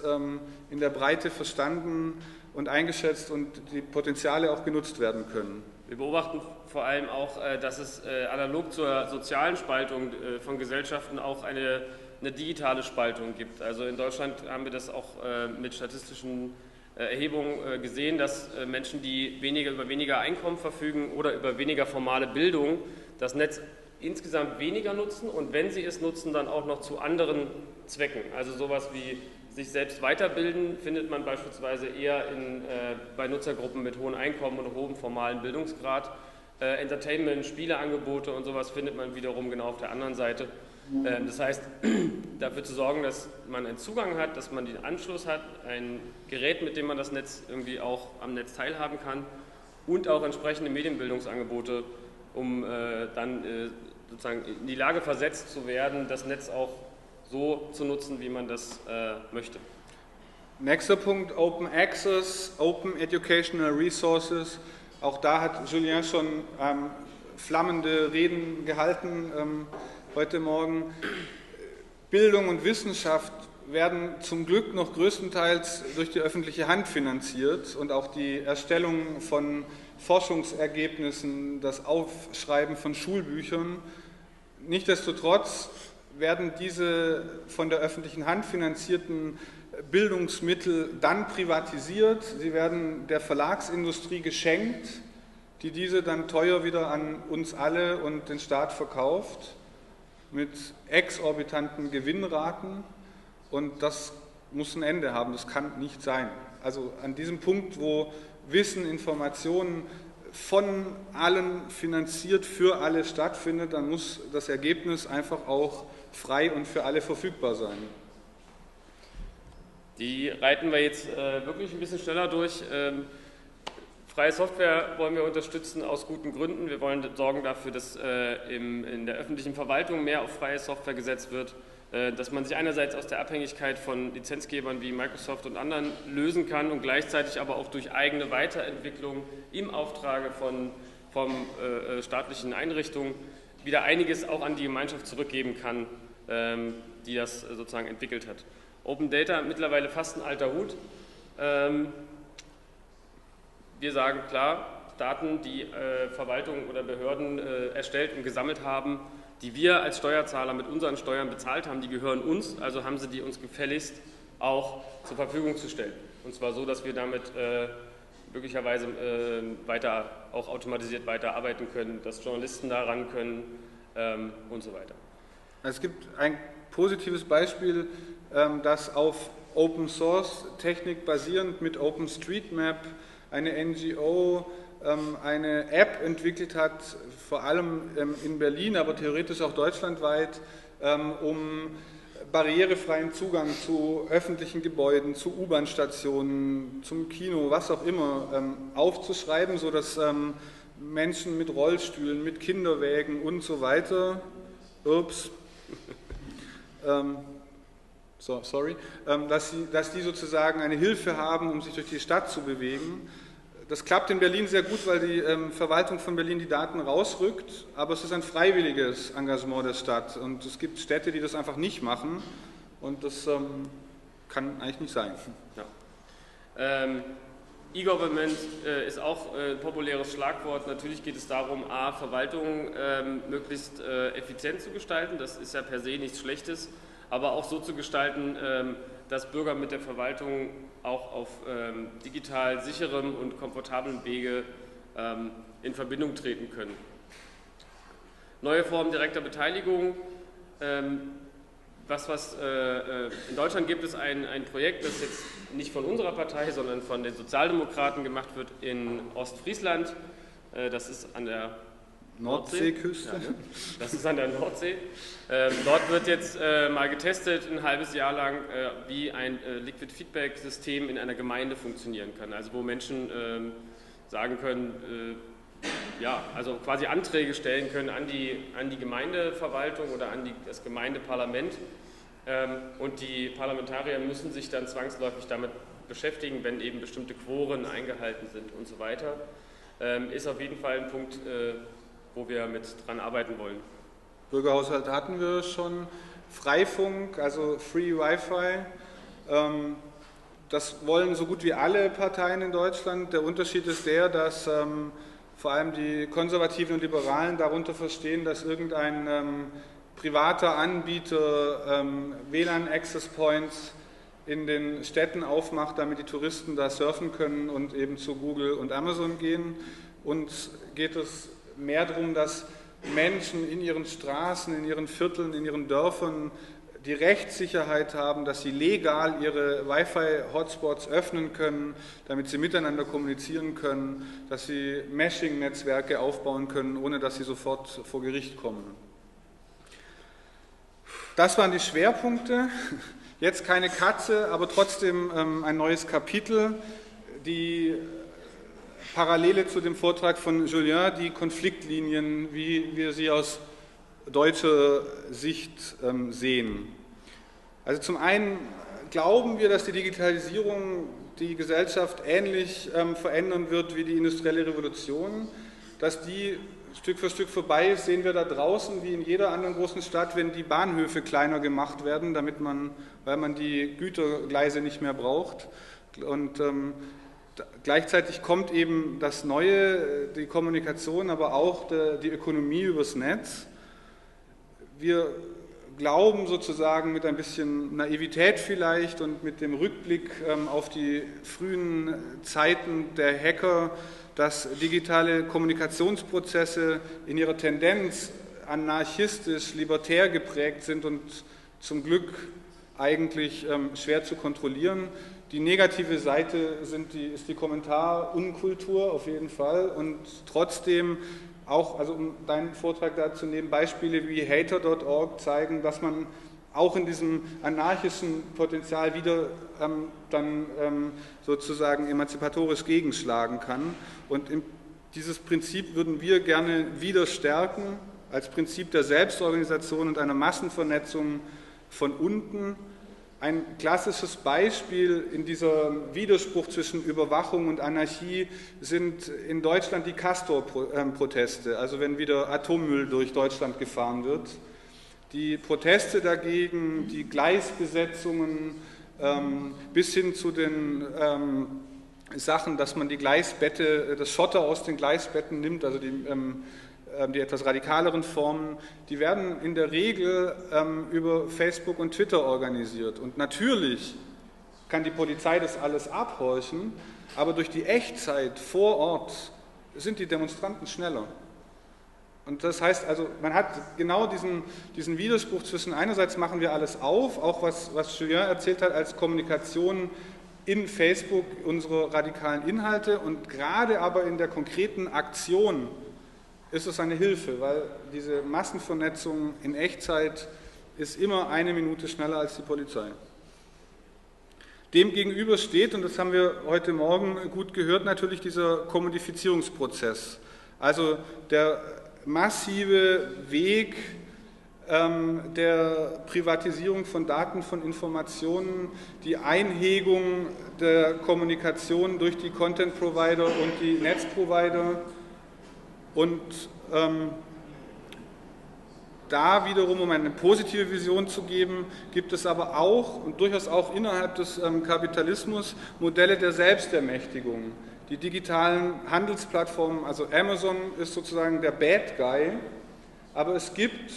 in der Breite verstanden und eingeschätzt und die Potenziale auch genutzt werden können. Wir beobachten vor allem auch, dass es analog zur sozialen Spaltung von Gesellschaften auch eine digitale Spaltung gibt. Also in Deutschland haben wir das auch mit statistischen Erhebungen gesehen, dass Menschen, die über weniger Einkommen verfügen oder über weniger formale Bildung, das Netz insgesamt weniger nutzen und wenn sie es nutzen, dann auch noch zu anderen Zwecken. Also sowas wie sich selbst weiterbilden findet man beispielsweise eher bei Nutzergruppen mit hohem Einkommen und hohem formalen Bildungsgrad. Entertainment, Spieleangebote und sowas findet man wiederum genau auf der anderen Seite. Das heißt, dafür zu sorgen, dass man einen Zugang hat, dass man den Anschluss hat, ein Gerät, mit dem man das Netz irgendwie auch am Netz teilhaben kann und auch entsprechende Medienbildungsangebote, um dann sozusagen in die Lage versetzt zu werden, das Netz auch so zu nutzen, wie man das möchte. Nächster Punkt, Open Access, Open Educational Resources. Auch da hat Julien schon flammende Reden gehalten heute Morgen. Bildung und Wissenschaft werden zum Glück noch größtenteils durch die öffentliche Hand finanziert und auch die Erstellung von Forschungsergebnissen, das Aufschreiben von Schulbüchern. Nichtsdestotrotz werden diese von der öffentlichen Hand finanzierten Bildungsmittel dann privatisiert, sie werden der Verlagsindustrie geschenkt, die diese dann teuer wieder an uns alle und den Staat verkauft, mit exorbitanten Gewinnraten, und das muss ein Ende haben, das kann nicht sein. Also an diesem Punkt, wo Wissen, Informationen von allen finanziert für alle stattfindet, dann muss das Ergebnis einfach auch frei und für alle verfügbar sein. Die reiten wir jetzt wirklich ein bisschen schneller durch. Freie Software wollen wir unterstützen aus guten Gründen. Wir wollen sorgen dafür, dass in der öffentlichen Verwaltung mehr auf freie Software gesetzt wird, dass man sich einerseits aus der Abhängigkeit von Lizenzgebern wie Microsoft und anderen lösen kann und gleichzeitig aber auch durch eigene Weiterentwicklung im Auftrage von staatlichen Einrichtungen wieder einiges auch an die Gemeinschaft zurückgeben kann, die das sozusagen entwickelt hat. Open Data mittlerweile fast ein alter Hut. Wir sagen klar, Daten, die Verwaltung oder Behörden erstellt und gesammelt haben, die wir als Steuerzahler mit unseren Steuern bezahlt haben, die gehören uns, also haben sie die uns gefälligst auch zur Verfügung zu stellen. Und zwar so, dass wir damit möglicherweise weiter, auch automatisiert weiterarbeiten können, dass Journalisten da ran können und so weiter. Es gibt ein positives Beispiel, das auf Open Source Technik basierend mit OpenStreetMap eine NGO eine App entwickelt hat, vor allem in Berlin, aber theoretisch auch deutschlandweit, um barrierefreien Zugang zu öffentlichen Gebäuden, zu U-Bahn-Stationen, zum Kino, was auch immer, aufzuschreiben, sodass Menschen mit Rollstühlen, mit Kinderwägen und so weiter, dass die sozusagen eine Hilfe haben, um sich durch die Stadt zu bewegen. Das klappt in Berlin sehr gut, weil die Verwaltung von Berlin die Daten rausrückt, aber es ist ein freiwilliges Engagement der Stadt und es gibt Städte, die das einfach nicht machen und das kann eigentlich nicht sein. Ja. E-Government ist auch ein populäres Schlagwort. Natürlich geht es darum, Verwaltung möglichst effizient zu gestalten, das ist ja per se nichts Schlechtes, aber auch so zu gestalten, dass Bürger mit der Verwaltung auch auf digital sicherem und komfortablem Wege in Verbindung treten können. Neue Formen direkter Beteiligung. In Deutschland gibt es ein Projekt, das jetzt nicht von unserer Partei, sondern von den Sozialdemokraten gemacht wird in Ostfriesland. Das ist an der Nordseeküste. Ja, ne? Das ist an der Nordsee. Dort wird jetzt mal getestet, ein halbes Jahr lang, wie ein Liquid Feedback System in einer Gemeinde funktionieren kann. Also wo Menschen sagen können, also quasi Anträge stellen können an die Gemeindeverwaltung oder an das Gemeindeparlament. Und die Parlamentarier müssen sich dann zwangsläufig damit beschäftigen, wenn eben bestimmte Quoren eingehalten sind und so weiter. Ist auf jeden Fall ein Punkt, wo wir mit dran arbeiten wollen. Bürgerhaushalte hatten wir schon, Freifunk, also Free Wi-Fi. das wollen so gut wie alle Parteien in Deutschland. Der Unterschied ist der, dass vor allem die Konservativen und Liberalen darunter verstehen, dass irgendein privater Anbieter WLAN-Access Points in den Städten aufmacht, damit die Touristen da surfen können und eben zu Google und Amazon gehen. Uns geht es mehr darum, dass Menschen in ihren Straßen, in ihren Vierteln, in ihren Dörfern die Rechtssicherheit haben, dass sie legal ihre Wi-Fi-Hotspots öffnen können, damit sie miteinander kommunizieren können, dass sie Meshing-Netzwerke aufbauen können, ohne dass sie sofort vor Gericht kommen. Das waren die Schwerpunkte. Jetzt keine Katze, aber trotzdem ein neues Kapitel. Die Parallele zu dem Vortrag von Julien, die Konfliktlinien, wie wir sie aus deutscher Sicht sehen. Also zum einen glauben wir, dass die Digitalisierung die Gesellschaft ähnlich verändern wird wie die industrielle Revolution. Dass die Stück für Stück vorbei ist, sehen wir da draußen wie in jeder anderen großen Stadt, wenn die Bahnhöfe kleiner gemacht werden, weil man die Gütergleise nicht mehr braucht. Und gleichzeitig kommt eben das Neue, die Kommunikation, aber auch die Ökonomie übers Netz. Wir glauben sozusagen mit ein bisschen Naivität vielleicht und mit dem Rückblick auf die frühen Zeiten der Hacker, dass digitale Kommunikationsprozesse in ihrer Tendenz anarchistisch, libertär geprägt sind und zum Glück eigentlich schwer zu kontrollieren. Die negative Seite ist die Kommentarunkultur auf jeden Fall und trotzdem auch, also um deinen Vortrag da zu nehmen, Beispiele wie hater.org zeigen, dass man auch in diesem anarchischen Potenzial wieder sozusagen emanzipatorisch gegenschlagen kann. Und dieses Prinzip würden wir gerne wieder stärken, als Prinzip der Selbstorganisation und einer Massenvernetzung von unten. Ein klassisches Beispiel in diesem Widerspruch zwischen Überwachung und Anarchie sind in Deutschland die Castor-Proteste, also wenn wieder Atommüll durch Deutschland gefahren wird. Die Proteste dagegen, die Gleisbesetzungen bis hin zu den Sachen, dass man die Gleisbette, das Schotter aus den Gleisbetten nimmt, also die etwas radikaleren Formen, die werden in der Regel über Facebook und Twitter organisiert. Und natürlich kann die Polizei das alles abhorchen, aber durch die Echtzeit vor Ort sind die Demonstranten schneller. Und das heißt also, man hat genau diesen Widerspruch zwischen einerseits machen wir alles auf, auch was Julien erzählt hat als Kommunikation in Facebook unsere radikalen Inhalte und gerade aber in der konkreten Aktion ist es eine Hilfe, weil diese Massenvernetzung in Echtzeit ist immer eine Minute schneller als die Polizei. Demgegenüber steht, und das haben wir heute Morgen gut gehört, natürlich dieser Kommodifizierungsprozess. Also der massive Weg der Privatisierung von Daten, von Informationen, die Einhegung der Kommunikation durch die Content-Provider und die Netzprovider und da wiederum, um eine positive Vision zu geben, gibt es aber auch und durchaus auch innerhalb des Kapitalismus Modelle der Selbstermächtigung. Die digitalen Handelsplattformen, also Amazon ist sozusagen der Bad Guy, aber es gibt,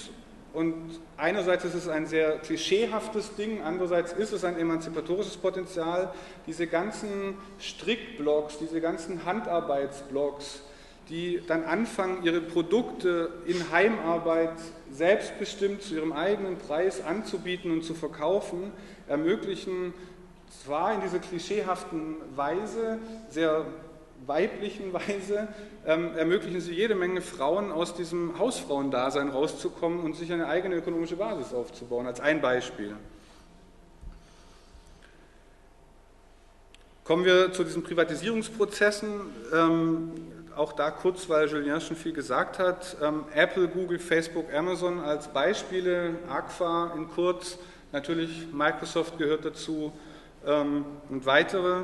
und einerseits ist es ein sehr klischeehaftes Ding, andererseits ist es ein emanzipatorisches Potenzial, diese ganzen Strickblocks, diese ganzen Handarbeitsblocks, die dann anfangen, ihre Produkte in Heimarbeit selbstbestimmt zu ihrem eigenen Preis anzubieten und zu verkaufen, ermöglichen zwar in dieser klischeehaften Weise, sehr weiblichen Weise, ermöglichen sie jede Menge Frauen aus diesem Hausfrauendasein rauszukommen und sich eine eigene ökonomische Basis aufzubauen, als ein Beispiel. Kommen wir zu diesen Privatisierungsprozessen. Auch da kurz, weil Julien schon viel gesagt hat. Apple, Google, Facebook, Amazon als Beispiele, Agfa in kurz, natürlich Microsoft gehört dazu und weitere,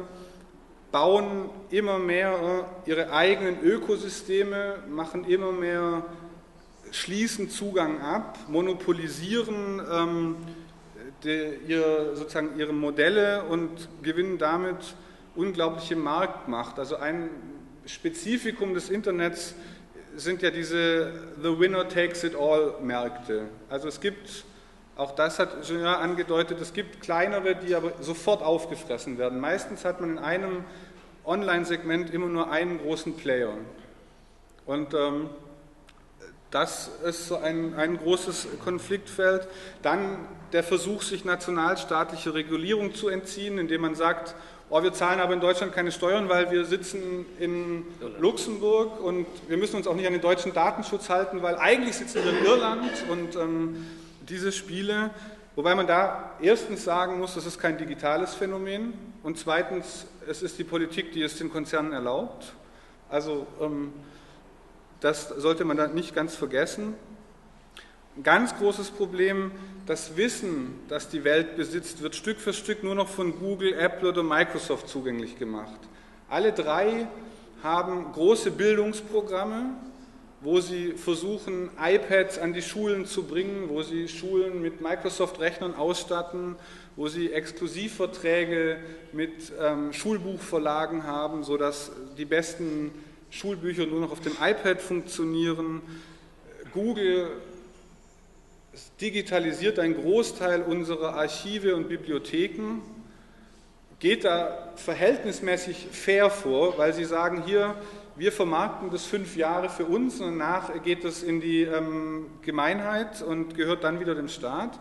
bauen immer mehr ihre eigenen Ökosysteme, machen immer mehr, schließen Zugang ab, monopolisieren ihre Modelle und gewinnen damit unglaubliche Marktmacht. Also ein Spezifikum des Internets sind ja diese The Winner Takes It All Märkte. Also es gibt, auch das hat Julien angedeutet, es gibt kleinere, die aber sofort aufgefressen werden. Meistens hat man in einem Online-Segment immer nur einen großen Player. Und das ist so ein großes Konfliktfeld. Dann der Versuch, sich nationalstaatliche Regulierung zu entziehen, indem man sagt, oh, wir zahlen aber in Deutschland keine Steuern, weil wir sitzen in Luxemburg und wir müssen uns auch nicht an den deutschen Datenschutz halten, weil eigentlich sitzen wir in Irland und diese Spiele, wobei man da erstens sagen muss, das ist kein digitales Phänomen und zweitens, es ist die Politik, die es den Konzernen erlaubt. Also das sollte man da nicht ganz vergessen. Ein ganz großes Problem, das Wissen, das die Welt besitzt, wird Stück für Stück nur noch von Google, Apple oder Microsoft zugänglich gemacht. Alle drei haben große Bildungsprogramme, wo sie versuchen, iPads an die Schulen zu bringen, wo sie Schulen mit Microsoft-Rechnern ausstatten, wo sie Exklusivverträge mit Schulbuchverlagen haben, sodass die besten Schulbücher nur noch auf dem iPad funktionieren. Google digitalisiert einen Großteil unserer Archive und Bibliotheken, geht da verhältnismäßig fair vor, weil sie sagen, hier, wir vermarkten das 5 Jahre für uns und danach geht das in die Gemeinheit und gehört dann wieder dem Staat.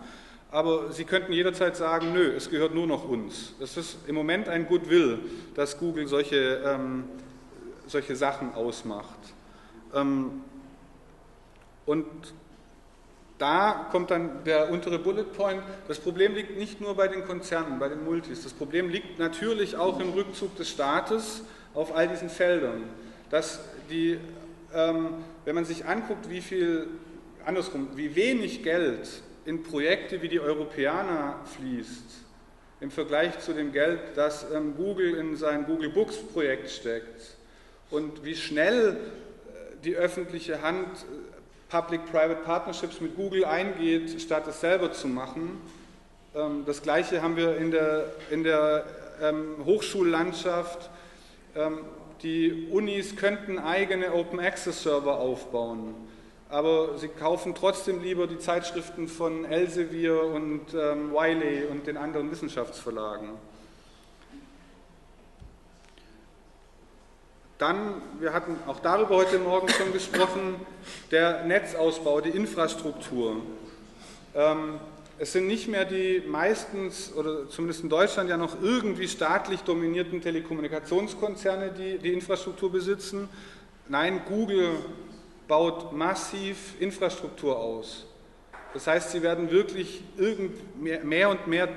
Aber sie könnten jederzeit sagen, nö, es gehört nur noch uns. Das ist im Moment ein Goodwill, dass Google solche Sachen ausmacht. Und da kommt dann der untere Bullet Point. Das Problem liegt nicht nur bei den Konzernen, bei den Multis. Das Problem liegt natürlich auch im Rückzug des Staates auf all diesen Feldern. Dass wenn man sich anguckt, wie wenig Geld in Projekte wie die Europäer fließt, im Vergleich zu dem Geld, das Google in sein Google Books Projekt steckt und wie schnell die öffentliche Hand Public-Private Partnerships mit Google eingeht, statt es selber zu machen. Das Gleiche haben wir in der Hochschullandschaft. Die Unis könnten eigene Open-Access-Server aufbauen, aber sie kaufen trotzdem lieber die Zeitschriften von Elsevier und Wiley und den anderen Wissenschaftsverlagen. Dann, wir hatten auch darüber heute Morgen schon gesprochen, der Netzausbau, die Infrastruktur. Es sind nicht mehr die meistens, oder zumindest in Deutschland ja noch irgendwie staatlich dominierten Telekommunikationskonzerne, die die Infrastruktur besitzen. Nein, Google baut massiv Infrastruktur aus. Das heißt, sie werden wirklich mehr und mehr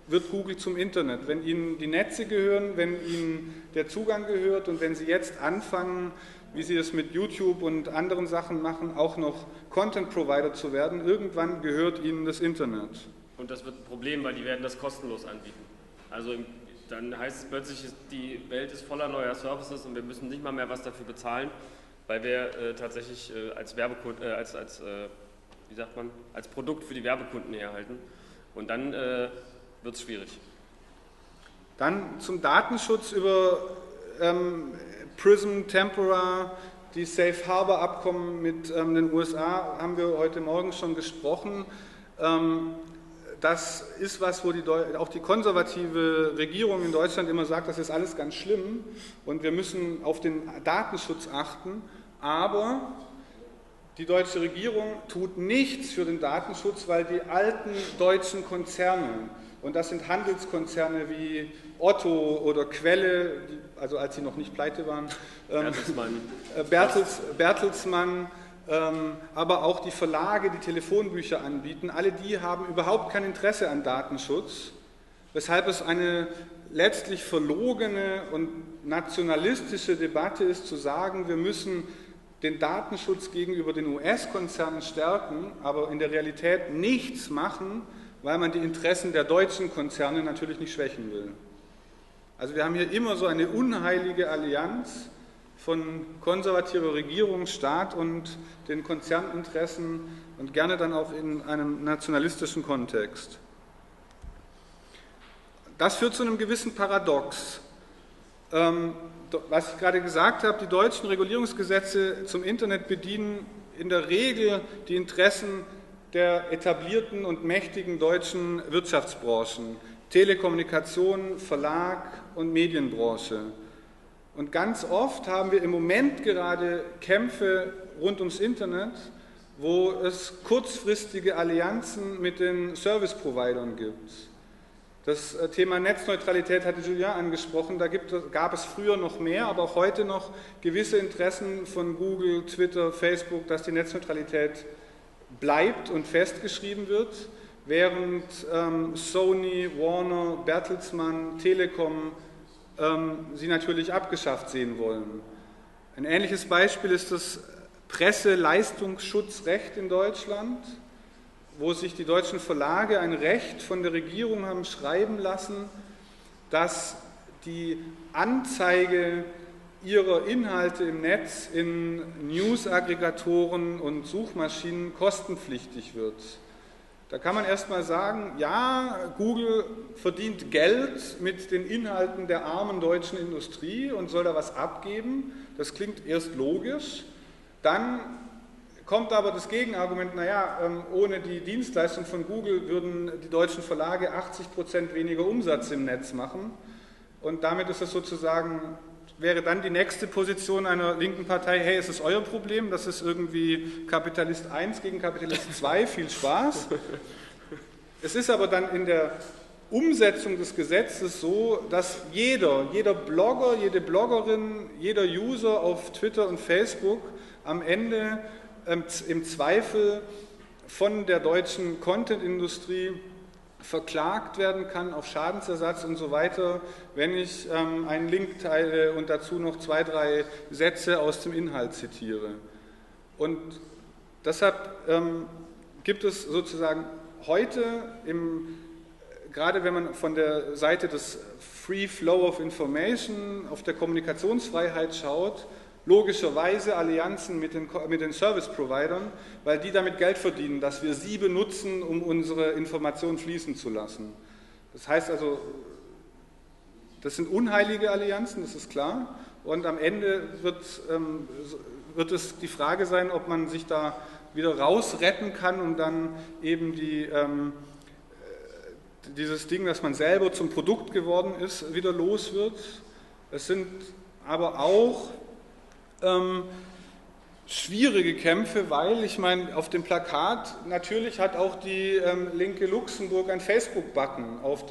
wird Google zum Internet. Wenn Ihnen die Netze gehören, wenn Ihnen der Zugang gehört und wenn Sie jetzt anfangen, wie Sie es mit YouTube und anderen Sachen machen, auch noch Content-Provider zu werden, irgendwann gehört Ihnen das Internet. Und das wird ein Problem, weil die werden das kostenlos anbieten. Also dann heißt es plötzlich, die Welt ist voller neuer Services und wir müssen nicht mal mehr was dafür bezahlen, weil wir tatsächlich als Produkt für die Werbekunden herhalten. Und dann wird es schwierig. Dann zum Datenschutz über PRISM, Tempora, die Safe Harbor Abkommen mit den USA haben wir heute Morgen schon gesprochen. Das ist was, wo auch die konservative Regierung in Deutschland immer sagt, das ist alles ganz schlimm und wir müssen auf den Datenschutz achten, aber die deutsche Regierung tut nichts für den Datenschutz, weil die alten deutschen Konzerne, und das sind Handelskonzerne wie Otto oder Quelle, also als sie noch nicht pleite waren, Bertelsmann, aber auch die Verlage, die Telefonbücher anbieten, alle die haben überhaupt kein Interesse an Datenschutz, weshalb es eine letztlich verlogene und nationalistische Debatte ist, zu sagen, wir müssen den Datenschutz gegenüber den US-Konzernen stärken, aber in der Realität nichts machen, weil man die Interessen der deutschen Konzerne natürlich nicht schwächen will. Also wir haben hier immer so eine unheilige Allianz von konservativer Regierung, Staat und den Konzerninteressen und gerne dann auch in einem nationalistischen Kontext. Das führt zu einem gewissen Paradox. Was ich gerade gesagt habe, die deutschen Regulierungsgesetze zum Internet bedienen in der Regel die Interessen der etablierten und mächtigen deutschen Wirtschaftsbranchen, Telekommunikation, Verlag und Medienbranche. Und ganz oft haben wir im Moment gerade Kämpfe rund ums Internet, wo es kurzfristige Allianzen mit den Service-Providern gibt. Das Thema Netzneutralität hatte Julien angesprochen, da gab es früher noch mehr, aber auch heute noch gewisse Interessen von Google, Twitter, Facebook, dass die Netzneutralität bleibt und festgeschrieben wird, während Sony, Warner, Bertelsmann, Telekom sie natürlich abgeschafft sehen wollen. Ein ähnliches Beispiel ist das Presseleistungsschutzrecht in Deutschland, wo sich die deutschen Verlage ein Recht von der Regierung haben schreiben lassen, dass die Anzeige ihrer Inhalte im Netz in News-Aggregatoren und Suchmaschinen kostenpflichtig wird. Da kann man erstmal sagen, ja, Google verdient Geld mit den Inhalten der armen deutschen Industrie und soll da was abgeben. Das klingt erst logisch. Dann kommt aber das Gegenargument, naja, ohne die Dienstleistung von Google würden die deutschen Verlage 80% weniger Umsatz im Netz machen. Und damit ist es sozusagen, wäre dann die nächste Position einer linken Partei, hey, es ist euer Problem, das ist irgendwie Kapitalist 1 gegen Kapitalist 2, viel Spaß. Es ist aber dann in der Umsetzung des Gesetzes so, dass jeder Blogger, jede Bloggerin, jeder User auf Twitter und Facebook am Ende im Zweifel von der deutschen Content-Industrie verklagt werden kann auf Schadensersatz und so weiter, wenn ich einen Link teile und dazu noch 2, 3 Sätze aus dem Inhalt zitiere. Und deshalb gibt es sozusagen heute, gerade wenn man von der Seite des Free Flow of Information auf der Kommunikationsfreiheit schaut, logischerweise Allianzen mit den Service-Providern, weil die damit Geld verdienen, dass wir sie benutzen, um unsere Informationen fließen zu lassen. Das heißt also, das sind unheilige Allianzen, das ist klar, und am Ende wird es die Frage sein, ob man sich da wieder rausretten kann und dann eben dieses Ding, dass man selber zum Produkt geworden ist, wieder los wird. Es sind aber auch schwierige Kämpfe, weil, ich meine, auf dem Plakat, natürlich hat auch die linke Luxemburg einen Facebook-Button auf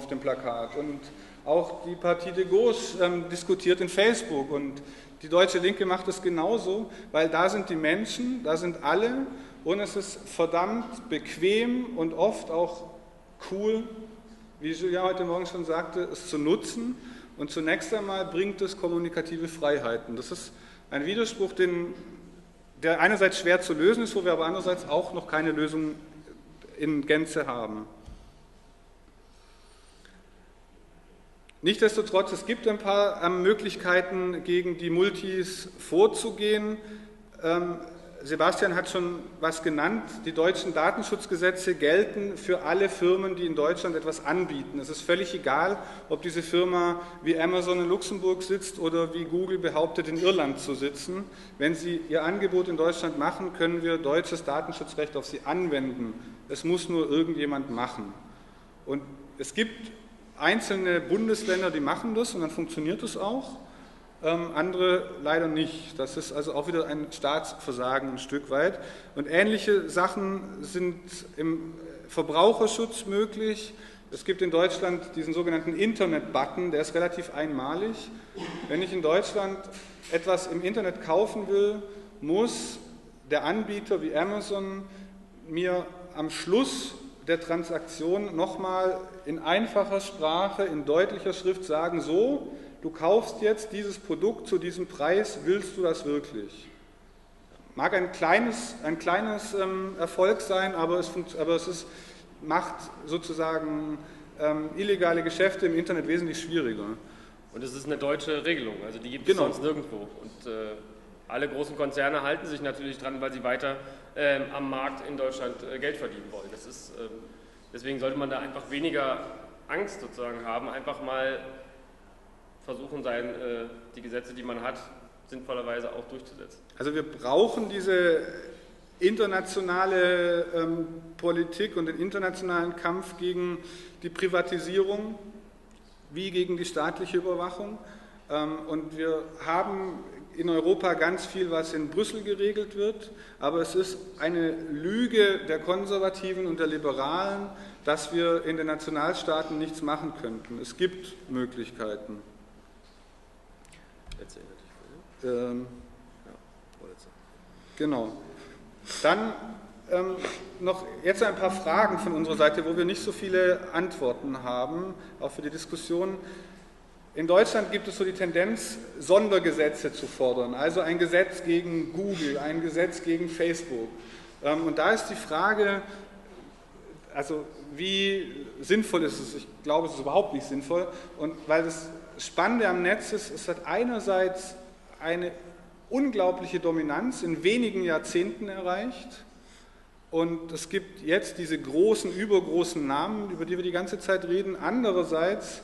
dem Plakat und auch die Partie de Gauche diskutiert in Facebook und die deutsche Linke macht es genauso, weil da sind die Menschen, da sind alle und es ist verdammt bequem und oft auch cool, wie Julien heute Morgen schon sagte, es zu nutzen und zunächst einmal bringt es kommunikative Freiheiten. Das ist ein Widerspruch, der einerseits schwer zu lösen ist, wo wir aber andererseits auch noch keine Lösung in Gänze haben. Nichtsdestotrotz, es gibt ein paar Möglichkeiten, gegen die Multis vorzugehen. Sebastian hat schon was genannt. Die deutschen Datenschutzgesetze gelten für alle Firmen, die in Deutschland etwas anbieten. Es ist völlig egal, ob diese Firma wie Amazon in Luxemburg sitzt oder wie Google behauptet, in Irland zu sitzen. Wenn sie ihr Angebot in Deutschland machen, können wir deutsches Datenschutzrecht auf sie anwenden. Es muss nur irgendjemand machen. Und es gibt einzelne Bundesländer, die machen das und dann funktioniert es auch. Andere leider nicht. Das ist also auch wieder ein Staatsversagen ein Stück weit. Und ähnliche Sachen sind im Verbraucherschutz möglich. Es gibt in Deutschland diesen sogenannten Internet-Button, der ist relativ einmalig. Wenn ich in Deutschland etwas im Internet kaufen will, muss der Anbieter wie Amazon mir am Schluss der Transaktion nochmal in einfacher Sprache, in deutlicher Schrift sagen, so, du kaufst jetzt dieses Produkt zu diesem Preis, willst du das wirklich? Mag ein kleines Erfolg sein, aber es macht sozusagen illegale Geschäfte im Internet wesentlich schwieriger. Und es ist eine deutsche Regelung, also die gibt es sonst nirgendwo. Und alle großen Konzerne halten sich natürlich dran, weil sie weiter am Markt in Deutschland Geld verdienen wollen. Deswegen sollte man da einfach weniger Angst sozusagen haben, einfach mal versuchen, die Gesetze, die man hat, sinnvollerweise auch durchzusetzen. Also wir brauchen diese internationale Politik und den internationalen Kampf gegen die Privatisierung wie gegen die staatliche Überwachung. Und wir haben in Europa ganz viel, was in Brüssel geregelt wird, aber es ist eine Lüge der Konservativen und der Liberalen, dass wir in den Nationalstaaten nichts machen könnten. Es gibt Möglichkeiten. Genau. Dann noch jetzt ein paar Fragen von unserer Seite, wo wir nicht so viele Antworten haben, auch für die Diskussion. In Deutschland gibt es so die Tendenz, Sondergesetze zu fordern, also ein Gesetz gegen Google, ein Gesetz gegen Facebook. Und da ist die Frage, also wie sinnvoll ist es? Ich glaube, es ist überhaupt nicht sinnvoll. Und weil das Spannende am Netz ist, es hat einerseits eine unglaubliche Dominanz in wenigen Jahrzehnten erreicht. Und es gibt jetzt diese großen, übergroßen Namen, über die wir die ganze Zeit reden. Andererseits,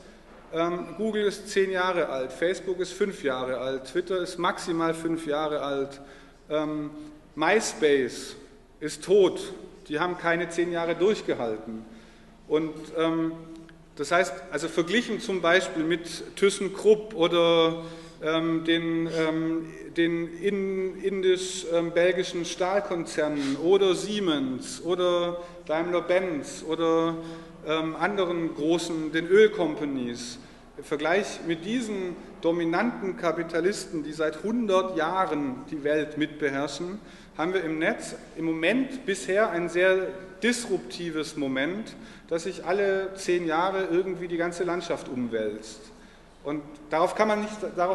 Google ist 10 Jahre alt, Facebook ist 5 Jahre alt, Twitter ist maximal 5 Jahre alt, MySpace ist tot, die haben keine 10 Jahre durchgehalten. Und das heißt, also verglichen zum Beispiel mit ThyssenKrupp oder den indisch-belgischen Stahlkonzernen oder Siemens oder Daimler-Benz oder anderen großen, den Ölcompanies, im Vergleich mit diesen dominanten Kapitalisten, die seit 100 Jahren die Welt mitbeherrschen, haben wir im Netz im Moment bisher ein sehr disruptives Moment, dass sich alle 10 Jahre irgendwie die ganze Landschaft umwälzt. Und darauf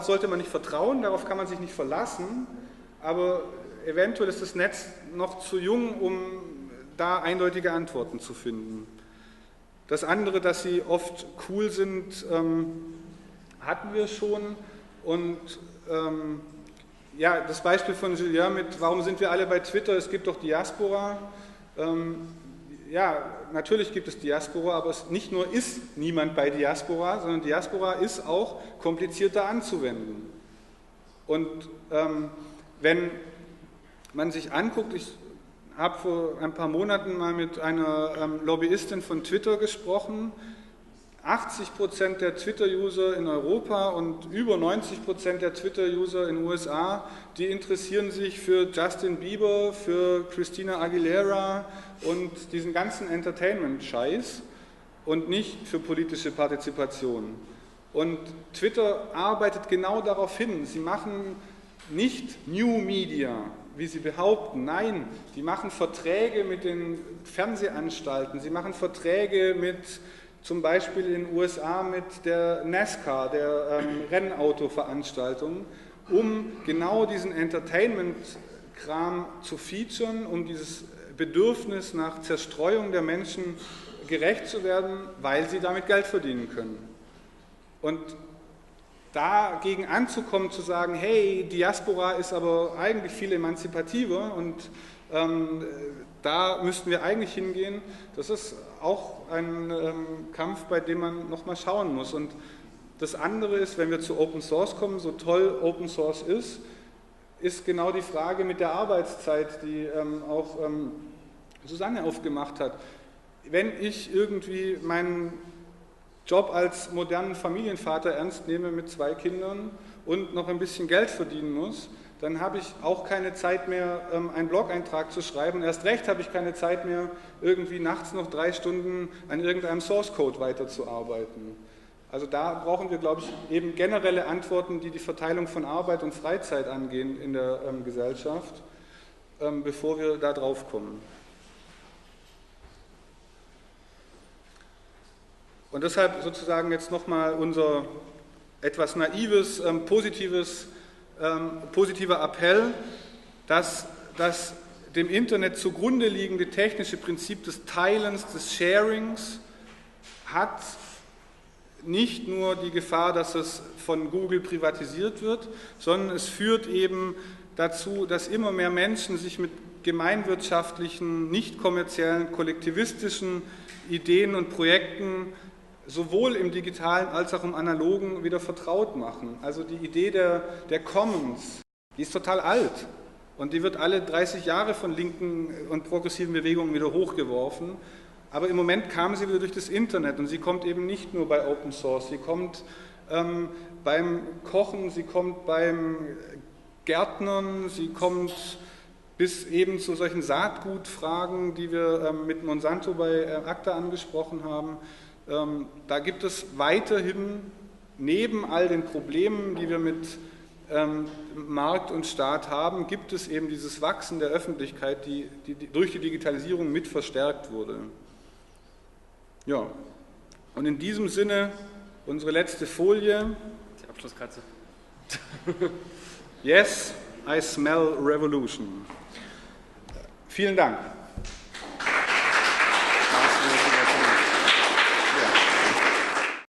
sollte man nicht vertrauen, darauf kann man sich nicht verlassen, aber eventuell ist das Netz noch zu jung, um da eindeutige Antworten zu finden. Das andere, dass sie oft cool sind, hatten wir schon. Und ja, das Beispiel von Julien mit, warum sind wir alle bei Twitter, es gibt doch Diaspora. Ja, natürlich gibt es Diaspora, aber nicht nur ist niemand bei Diaspora, sondern Diaspora ist auch komplizierter anzuwenden. Und wenn man sich anguckt, ich habe vor ein paar Monaten mal mit einer Lobbyistin von Twitter gesprochen, 80% der Twitter-User in Europa und über 90% der Twitter-User in den USA, die interessieren sich für Justin Bieber, für Christina Aguilera und diesen ganzen Entertainment-Scheiß und nicht für politische Partizipation. Und Twitter arbeitet genau darauf hin. Sie machen nicht New Media, wie sie behaupten. Nein, die machen Verträge mit den Fernsehanstalten, sie machen Verträge mit zum Beispiel in den USA mit der NASCAR, der Rennautoveranstaltung, um genau diesen Entertainment-Kram zu featuren, um dieses Bedürfnis nach Zerstreuung der Menschen gerecht zu werden, weil sie damit Geld verdienen können. Und dagegen anzukommen, zu sagen, hey, Diaspora ist aber eigentlich viel emanzipativer und da müssten wir eigentlich hingehen, das ist auch ein Kampf, bei dem man nochmal schauen muss. Und das andere ist, wenn wir zu Open Source kommen, so toll Open Source ist genau die Frage mit der Arbeitszeit, die auch Susanne aufgemacht hat. Wenn ich irgendwie meinen Job als modernen Familienvater ernst nehme mit 2 Kindern und noch ein bisschen Geld verdienen muss, dann habe ich auch keine Zeit mehr, einen Blog-Eintrag zu schreiben. Erst recht habe ich keine Zeit mehr, irgendwie nachts noch 3 Stunden an irgendeinem Source-Code weiterzuarbeiten. Also da brauchen wir, glaube ich, eben generelle Antworten, die die Verteilung von Arbeit und Freizeit angehen in der Gesellschaft, bevor wir da drauf kommen. Und deshalb sozusagen jetzt nochmal unser etwas naives, positiver Appell, dass das dem Internet zugrunde liegende technische Prinzip des Teilens, des Sharings hat nicht nur die Gefahr, dass es von Google privatisiert wird, sondern es führt eben dazu, dass immer mehr Menschen sich mit gemeinwirtschaftlichen, nicht kommerziellen, kollektivistischen Ideen und Projekten sowohl im digitalen als auch im analogen wieder vertraut machen. Also die Idee der Commons, die ist total alt und die wird alle 30 Jahre von linken und progressiven Bewegungen wieder hochgeworfen. Aber im Moment kam sie wieder durch das Internet und sie kommt eben nicht nur bei Open Source, sie kommt beim Kochen, sie kommt beim Gärtnern, sie kommt bis eben zu solchen Saatgutfragen, die wir mit Monsanto bei ACTA angesprochen haben. Da gibt es weiterhin neben all den Problemen, die wir mit Markt und Staat haben, gibt es eben dieses Wachsen der Öffentlichkeit, die durch die Digitalisierung mit verstärkt wurde. Ja, und in diesem Sinne unsere letzte Folie. Die Abschlusskatze. Yes, I smell revolution. Vielen Dank.